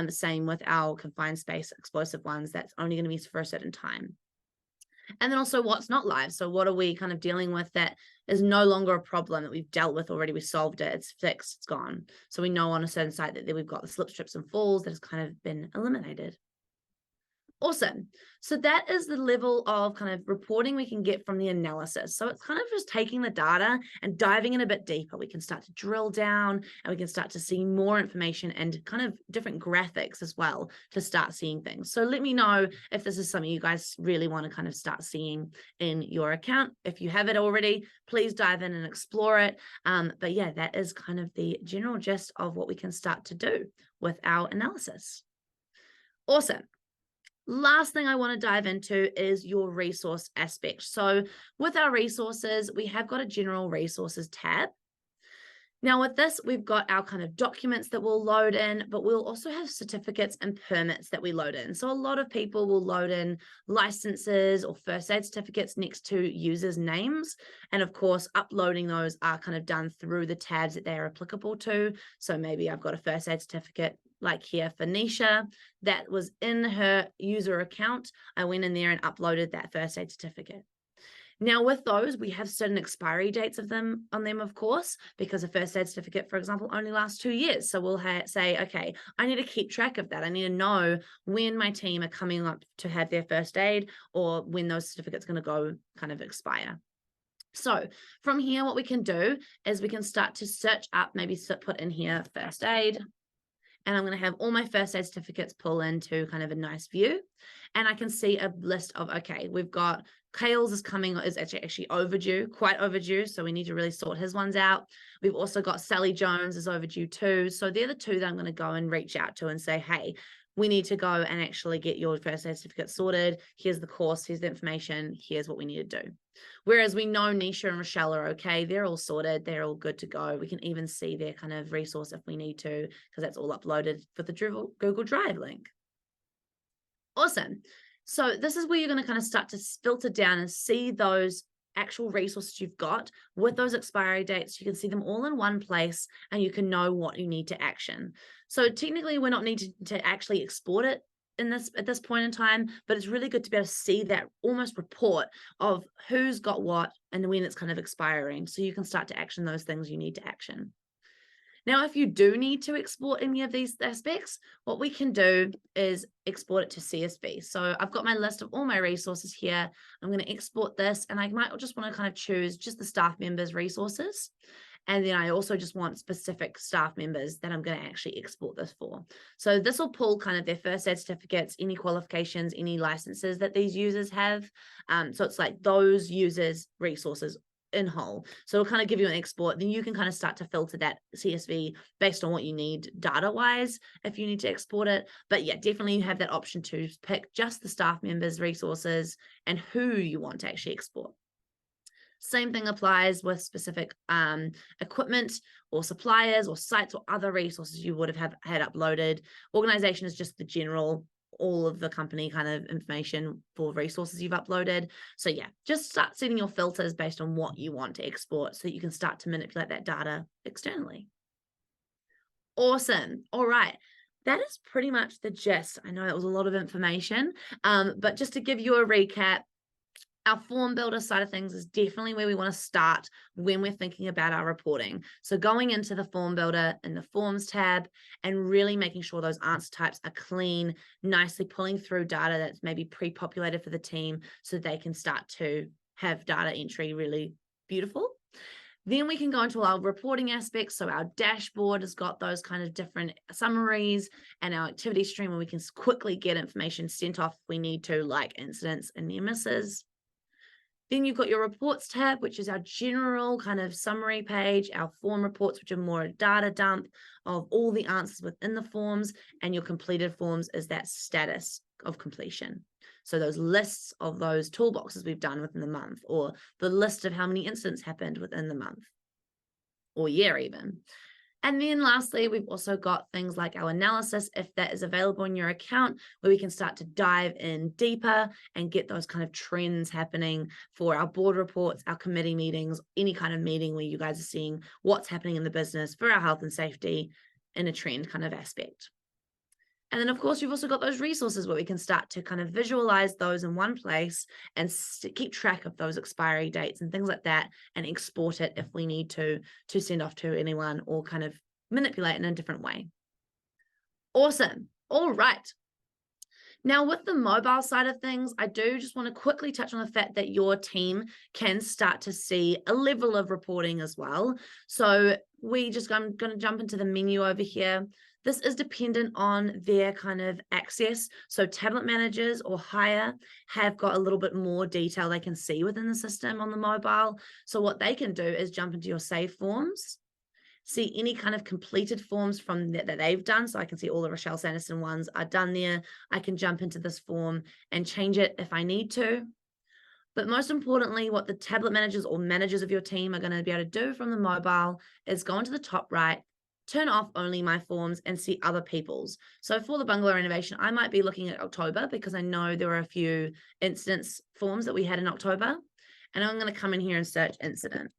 Same with our confined space explosive ones, that's only going to be for a certain time. And then also what's not live. So what are we kind of dealing with that is no longer a problem that we've dealt with already? We solved it, it's fixed, it's gone. So we know on a certain site that we've got the slip, strips and falls that has kind of been eliminated. Awesome. So that is the level of kind of reporting we can get from the analysis. So it's kind of just taking the data and diving in a bit deeper. We can start to drill down, and we can start to see more information and kind of different graphics as well to start seeing things. So let me know if this is something you guys really want to kind of start seeing in your account. If you have it already, please dive in and explore it. But yeah, that is kind of the general gist of what we can start to do with our analysis. Awesome. Last thing I want to dive into is your resource aspect. So with our resources, we have got a general resources tab. Now with this, we've got our kind of documents that we'll load in, but we'll also have certificates and permits that we load in. So a lot of people will load in licenses or first aid certificates next to users' names. And of course, uploading those are kind of done through the tabs that they are applicable to. So maybe I've got a first aid certificate like here for Nisha, that was in her user account. I went in there and uploaded that first aid certificate. Now with those, we have certain expiry dates of them on them, of course, because a first aid certificate, for example, only lasts 2 years. So we'll say, okay, I need to keep track of that. I need to know when my team are coming up to have their first aid, or when those certificates going to go kind of expire. So from here, what we can do is we can start to search up, maybe put in here first aid. And I'm going to have all my first aid certificates pull into kind of a nice view. And I can see a list of, okay, we've got Kale's is actually overdue, quite overdue. So we need to really sort his ones out. We've also got Sally Jones is overdue too. So they're the 2 that I'm going to go and reach out to and say, hey, we need to go and actually get your first aid certificate sorted. Here's the course, here's the information, here's what we need to do. Whereas we know Nisha and Rochelle are okay. They're all sorted. They're all good to go. We can even see their kind of resource if we need to, because that's all uploaded for the Google Drive link. Awesome. So this is where you're going to kind of start to filter down and see those actual resources you've got with those expiry dates. You can see them all in one place, and you can know what you need to action. So technically we're not needing to actually export it at this point in time, but it's really good to be able to see that almost report of who's got what and when it's kind of expiring, so you can start to action those things you need to action. Now, if you do need to export any of these aspects, what we can do is export it to CSV. So I've got my list of all my resources here. I'm going to export this, and I might just want to kind of choose just the staff members' resources. And then I also just want specific staff members that I'm going to actually export this for. So this will pull kind of their first aid certificates, any qualifications, any licenses that these users have. So it's like those users' resources in whole. So it'll kind of give you an export. Then you can kind of start to filter that CSV based on what you need data-wise if you need to export it. But yeah, definitely you have that option to pick just the staff members' resources and who you want to actually export. Same thing applies with specific equipment or suppliers or sites or other resources you would have had uploaded. Organization is just the general, all of the company kind of information for resources you've uploaded. So yeah, just start setting your filters based on what you want to export so that you can start to manipulate that data externally. Awesome. All right. That is pretty much the gist. I know that was a lot of information, but just to give you a recap, our form builder side of things is definitely where we want to start when we're thinking about our reporting. So going into the form builder in the forms tab and really making sure those answer types are clean, nicely pulling through data that's maybe pre-populated for the team so they can start to have data entry really beautiful. Then we can go into our reporting aspects. So our dashboard has got those kind of different summaries and our activity stream where we can quickly get information sent off if we need to, like incidents and near misses. Then you've got your reports tab, which is our general kind of summary page, our form reports, which are more a data dump of all the answers within the forms, and your completed forms is that status of completion. So those lists of those toolboxes we've done within the month, or the list of how many incidents happened within the month or year even. And then lastly, we've also got things like our analysis, if that is available in your account, where we can start to dive in deeper and get those kind of trends happening for our board reports, our committee meetings, any kind of meeting where you guys are seeing what's happening in the business for our health and safety in a trend kind of aspect. And then, of course, you've also got those resources where we can start to kind of visualize those in one place and keep track of those expiry dates and things like that and export it if we need to send off to anyone or kind of manipulate in a different way. Awesome. All right. Now, with the mobile side of things, I do just want to quickly touch on the fact that your team can start to see a level of reporting as well. So I'm going to jump into the menu over here. This is dependent on their kind of access. So tablet managers or higher have got a little bit more detail they can see within the system on the mobile. So what they can do is jump into your save forms, see any kind of completed forms from that they've done. So I can see all the Rochelle Sanderson ones are done there. I can jump into this form and change it if I need to. But most importantly, what the tablet managers or managers of your team are going to be able to do from the mobile is go into the top right, turn off only my forms and see other people's. So for the bungalow renovation, I might be looking at October because I know there were a few incidents forms that we had in October. And I'm going to come in here and search incident.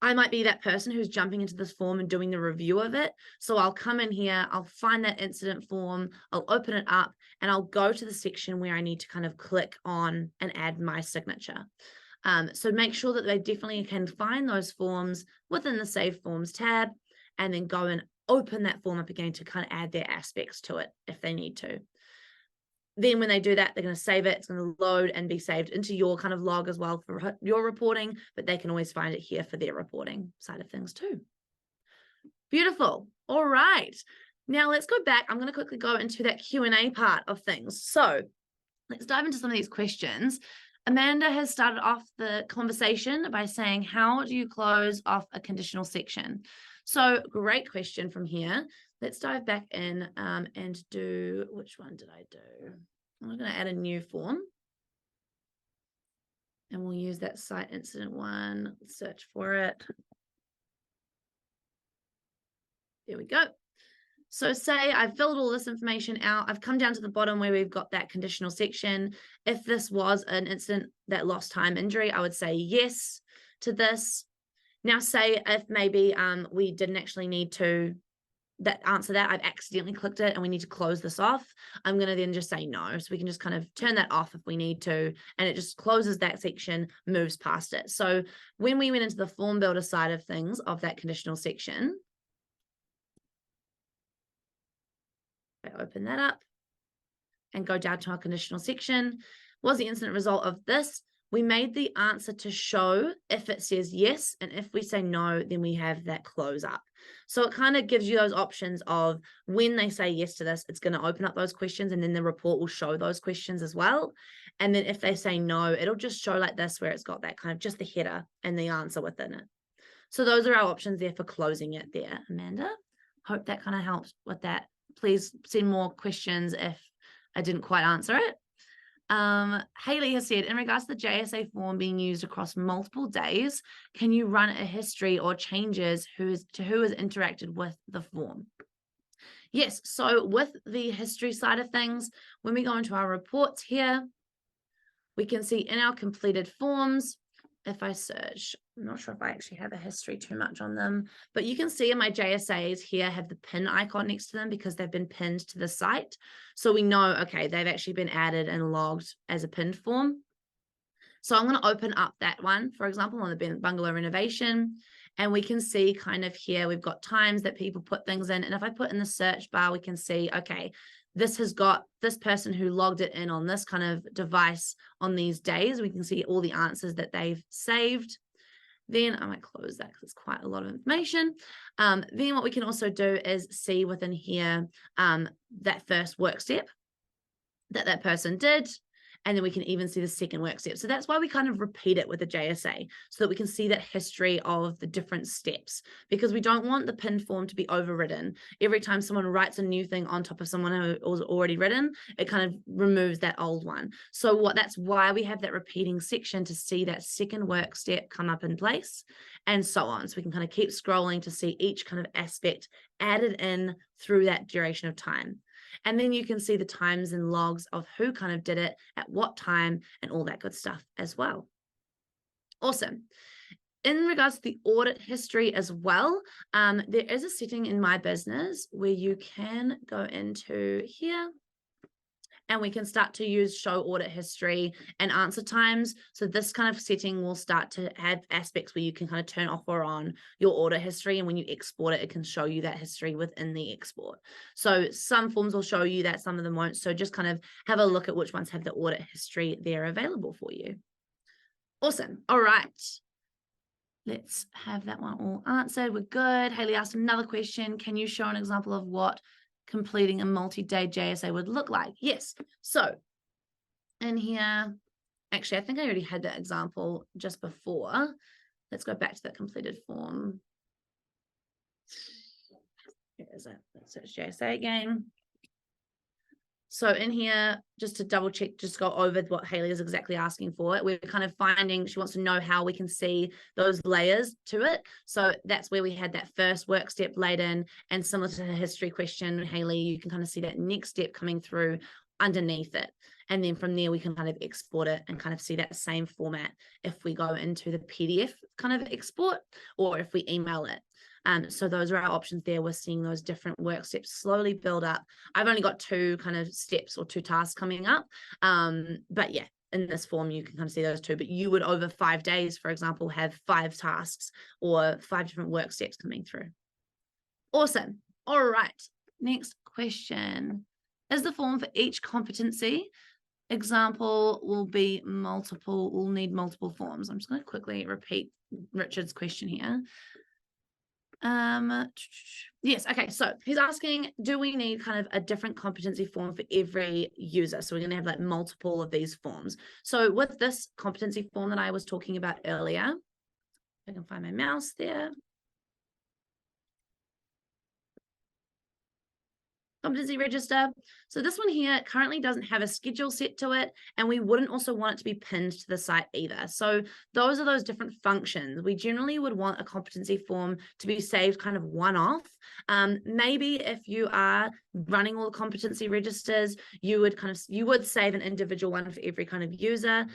I might be that person who's jumping into this form and doing the review of it. So I'll come in here, I'll find that incident form, I'll open it up, and I'll go to the section where I need to kind of click on and add my signature. So make sure that they definitely can find those forms within the Save Forms tab, and then go and open that form up again to kind of add their aspects to it if they need to. Then when they do that, they're going to save it. It's going to load and be saved into your kind of log as well for your reporting, but they can always find it here for their reporting side of things too. Beautiful. All right. Now let's go back. I'm going to quickly go into that Q&A part of things. So let's dive into some of these questions. Amanda has started off the conversation by saying, how do you close off a conditional section? So great question from here. Let's dive back in and do, which one did I do? I'm going to add a new form. And we'll use that site incident one, search for it. There we go. So say I've filled all this information out. I've come down to the bottom where we've got that conditional section. If this was an incident that lost time injury, I would say yes to this. Now say if maybe we didn't actually need to answer that, I've accidentally clicked it and we need to close this off, I'm going to then just say no. So we can just kind of turn that off if we need to, and it just closes that section, moves past it. So when we went into the form builder side of things of that conditional section, I open that up and go down to our conditional section. Was the incident result of this? We made the answer to show if it says yes, and if we say no, then we have that close up. So it kind of gives you those options of when they say yes to this, it's going to open up those questions, and then the report will show those questions as well. And then if they say no, it'll just show like this, where it's got that kind of just the header and the answer within it. So those are our options there for closing it there, Amanda. Hope that kind of helps with that. Please send more questions if I didn't quite answer it. Haley has said, in regards to the JSA form being used across multiple days, can you run a history or changes who has interacted with the form? Yes, so with the history side of things, when we go into our reports here, we can see in our completed forms, if I search, I'm not sure if I actually have a history too much on them, but you can see in my JSAs here have the pin icon next to them because they've been pinned to the site. So we know, okay, they've actually been added and logged as a pinned form. So I'm going to open up that one, for example, on the bungalow renovation, and we can see kind of here, we've got times that people put things in. And if I put in the search bar, we can see, okay, this has got this person who logged it in on this kind of device on these days. We can see all the answers that they've saved. Then I might close that because it's quite a lot of information. Then what we can also do is see within here that first work step that person did. And then we can even see the second work step. So that's why we kind of repeat it with the JSA, so that we can see that history of the different steps, because we don't want the pinned form to be overridden. Every time someone writes a new thing on top of someone who was already written, it kind of removes that old one. So that's why we have that repeating section, to see that second work step come up in place and so on. So we can kind of keep scrolling to see each kind of aspect added in through that duration of time. And then you can see the times and logs of who kind of did it at what time and all that good stuff as well. Awesome. In regards to the audit history as well, there is a setting in My Business where you can go into here and we can start to use show audit history and answer times. So this kind of setting will start to have aspects where you can kind of turn off or on your audit history. And when you export it, it can show you that history within the export. So some forms will show you that, some of them won't. So just kind of have a look at which ones have the audit history there available for you. Awesome. All right. Let's have that one all answered. We're good. Haley asked another question. Can you show an example of what completing a multi-day JSA would look like? Yes. So in here, actually, I think I already had that example just before. Let's go back to that completed form. Here is it. Let's search JSA again. So in here, just to double check, just go over what Haley is exactly asking for. We're kind of finding, she wants to know how we can see those layers to it. So that's where we had that first work step laid in, and similar to the history question, Haley, you can kind of see that next step coming through underneath it. And then from there, we can kind of export it and kind of see that same format if we go into the PDF kind of export, or if we email it. So those are our options there. We're seeing those different work steps slowly build up. I've only got 2 kind of steps or 2 tasks coming up. But yeah, in this form, you can kind of see those 2, but you would over 5 days, for example, have 5 tasks or 5 different work steps coming through. Awesome. All right. Next question. Is the form for each competency example will be multiple, will need multiple forms? I'm just going to quickly repeat Richard's question here. Yes, okay, so he's asking, do we need kind of a different competency form for every user? So we're going to have like multiple of these forms. So with this competency form that I was talking about earlier, I can find my mouse there. Competency register. So this one here currently doesn't have a schedule set to it, and we wouldn't also want it to be pinned to the site either. So those are those different functions. We generally would want a competency form to be saved kind of one-off. Maybe if you are running all the competency registers, you would save an individual one for every kind of user.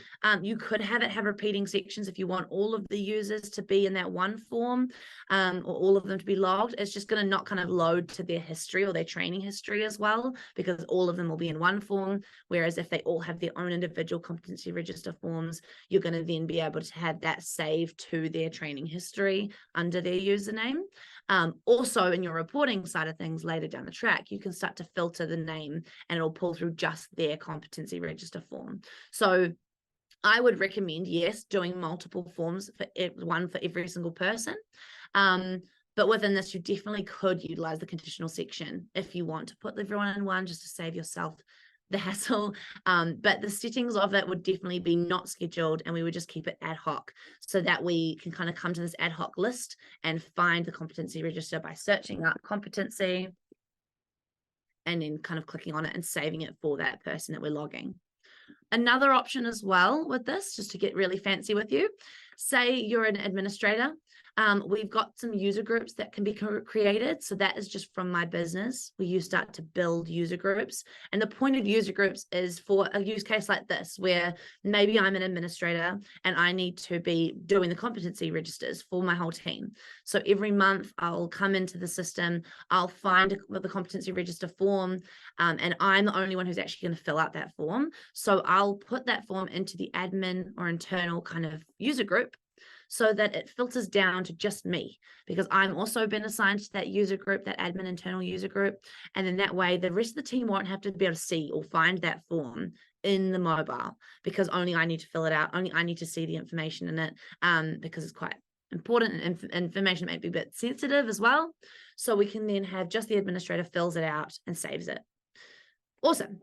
You could have it have repeating sections if you want all of the users to be in that one form, or all of them to be logged. It's just going to not kind of load to their history or their training history as well, because all of them will be in one form. Whereas if they all have their own individual competency register forms, you're going to then be able to have that saved to their training history under their username. Also, in your reporting side of things later down the track, you can start to filter the name and it'll pull through just their competency register form. So I would recommend, yes, doing multiple forms, for one for every single person. But within this, you definitely could utilize the conditional section if you want to put everyone in one, just to save yourself the hassle. But the settings of it would definitely be not scheduled, and we would just keep it ad hoc, so that we can kind of come to this ad hoc list and find the competency register by searching up competency and then kind of clicking on it and saving it for that person that we're logging. Another option as well with this, just to get really fancy with you, say you're an administrator. We've got some user groups that can be created. So that is just from my business where you start to build user groups. And the point of user groups is for a use case like this, where maybe I'm an administrator and I need to be doing the competency registers for my whole team. So every month I'll come into the system, I'll find the competency register form, and I'm the only one who's actually going to fill out that form. So I'll put that form into the admin or internal kind of user group, so that it filters down to just me, because I'm also been assigned to that user group, that admin internal user group. And then that way, the rest of the team won't have to be able to see or find that form in the mobile, because only I need to fill it out. Only I need to see the information in it, because it's quite important, and information may be a bit sensitive as well. So we can then have just the administrator fills it out and saves it. Awesome.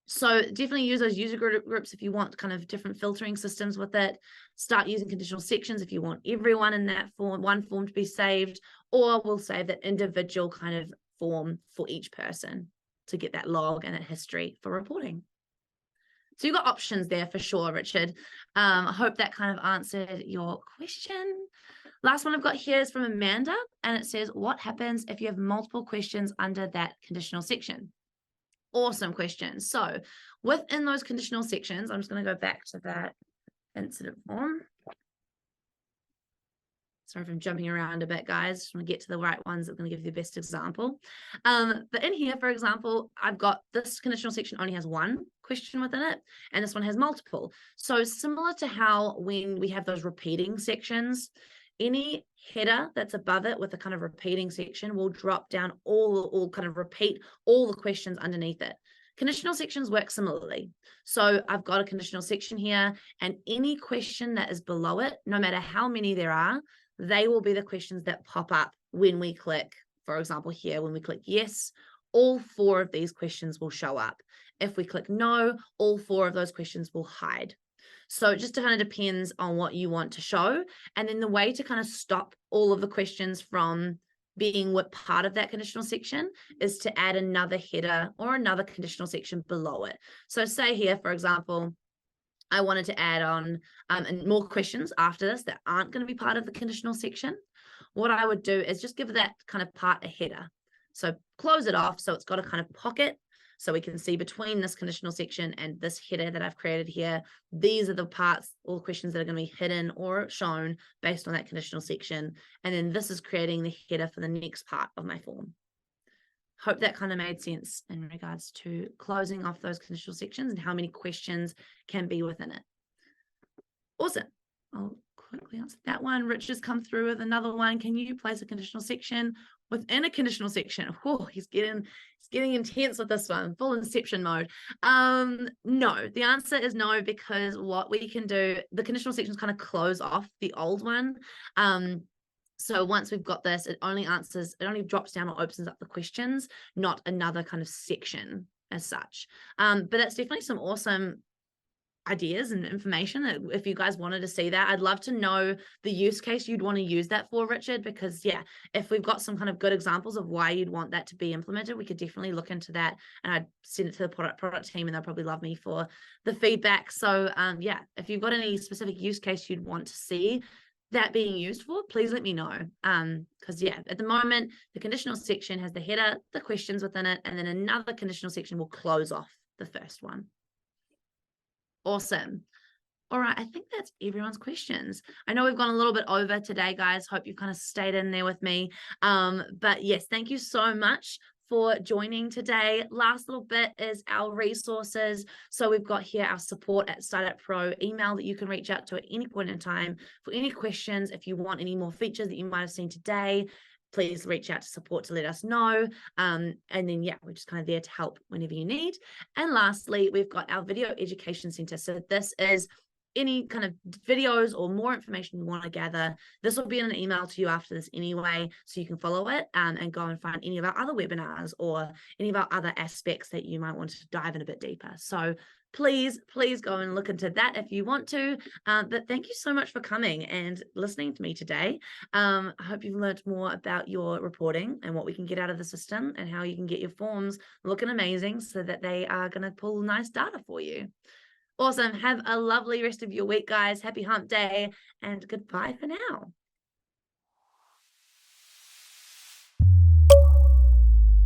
So definitely use those user groups if you want kind of different filtering systems with it. Start using conditional sections if you want everyone in that form, one form to be saved, or we'll save that individual kind of form for each person to get that log and that history for reporting. So you've got options there for sure, Richard. I hope that kind of answered your question. Last one I've got here is from Amanda, and it says, what happens if you have multiple questions under that conditional section? Awesome question. So within those conditional sections, I'm just going to go back to that incident form. Sorry if I'm jumping around a bit, guys. Just want to get to the right ones that are going to give you the best example. But in here, for example, I've got this conditional section only has one question within it, and this one has multiple. So similar to how when we have those repeating sections, any header that's above it with a kind of repeating section will drop down all kind of repeat all the questions underneath it. Conditional sections work similarly. So I've got a conditional section here, and any question that is below it, no matter how many there are, they will be the questions that pop up when we click, for example, here, when we click yes, all 4 of these questions will show up. If we click no, all 4 of those questions will hide. So it just kind of depends on what you want to show. And then the way to kind of stop all of the questions from being what part of that conditional section is to add another header or another conditional section below it. So say here, for example, I wanted to add on and more questions after this that aren't going to be part of the conditional section. What I would do is just give that kind of part a header. So close it off so it's got a kind of pocket, so we can see between this conditional section and this header that I've created here, these are the parts or questions that are going to be hidden or shown based on that conditional section. And then this is creating the header for the next part of my form. Hope that kind of made sense in regards to closing off those conditional sections and how many questions can be within it. Awesome. I'll quickly answer that one. Rich has come through with another one. Can you place a conditional section within a conditional section? Oh, he's getting intense with this one, full inception mode. No, the answer is no, because what we can do, the conditional sections kind of close off the old one. So once we've got this, it only drops down or opens up the questions, not another kind of section as such. But that's definitely some awesome ideas and information that if you guys wanted to see that, I'd love to know the use case you'd want to use that for, Richard, because yeah, if we've got some kind of good examples of why you'd want that to be implemented, we could definitely look into that, and I'd send it to the product team and they'll probably love me for the feedback. So yeah, if you've got any specific use case you'd want to see that being used for, please let me know. Because yeah, at the moment, the conditional section has the header, the questions within it, and then another conditional section will close off the first one. Awesome. All right, I think that's everyone's questions. I know we've gone a little bit over today, guys. Hope you've kind of stayed in there with me. But yes, thank you so much for joining today. Last little bit is our resources. So we've got here our support at Startup Pro email that you can reach out to at any point in time for any questions. If you want any more features that you might have seen today, please reach out to support to let us know. And then, yeah, we're just kind of there to help whenever you need. And lastly, we've got our video education center. So this is any kind of videos or more information you want to gather. This will be in an email to you after this anyway, so you can follow it and go and find any of our other webinars or any of our other aspects that you might want to dive in a bit deeper. So please go and look into that if you want to. But thank you so much for coming and listening to me today. I hope you've learned more about your reporting and what we can get out of the system and how you can get your forms looking amazing so that they are going to pull nice data for you. Awesome. Have a lovely rest of your week, guys. Happy hump day and goodbye for now.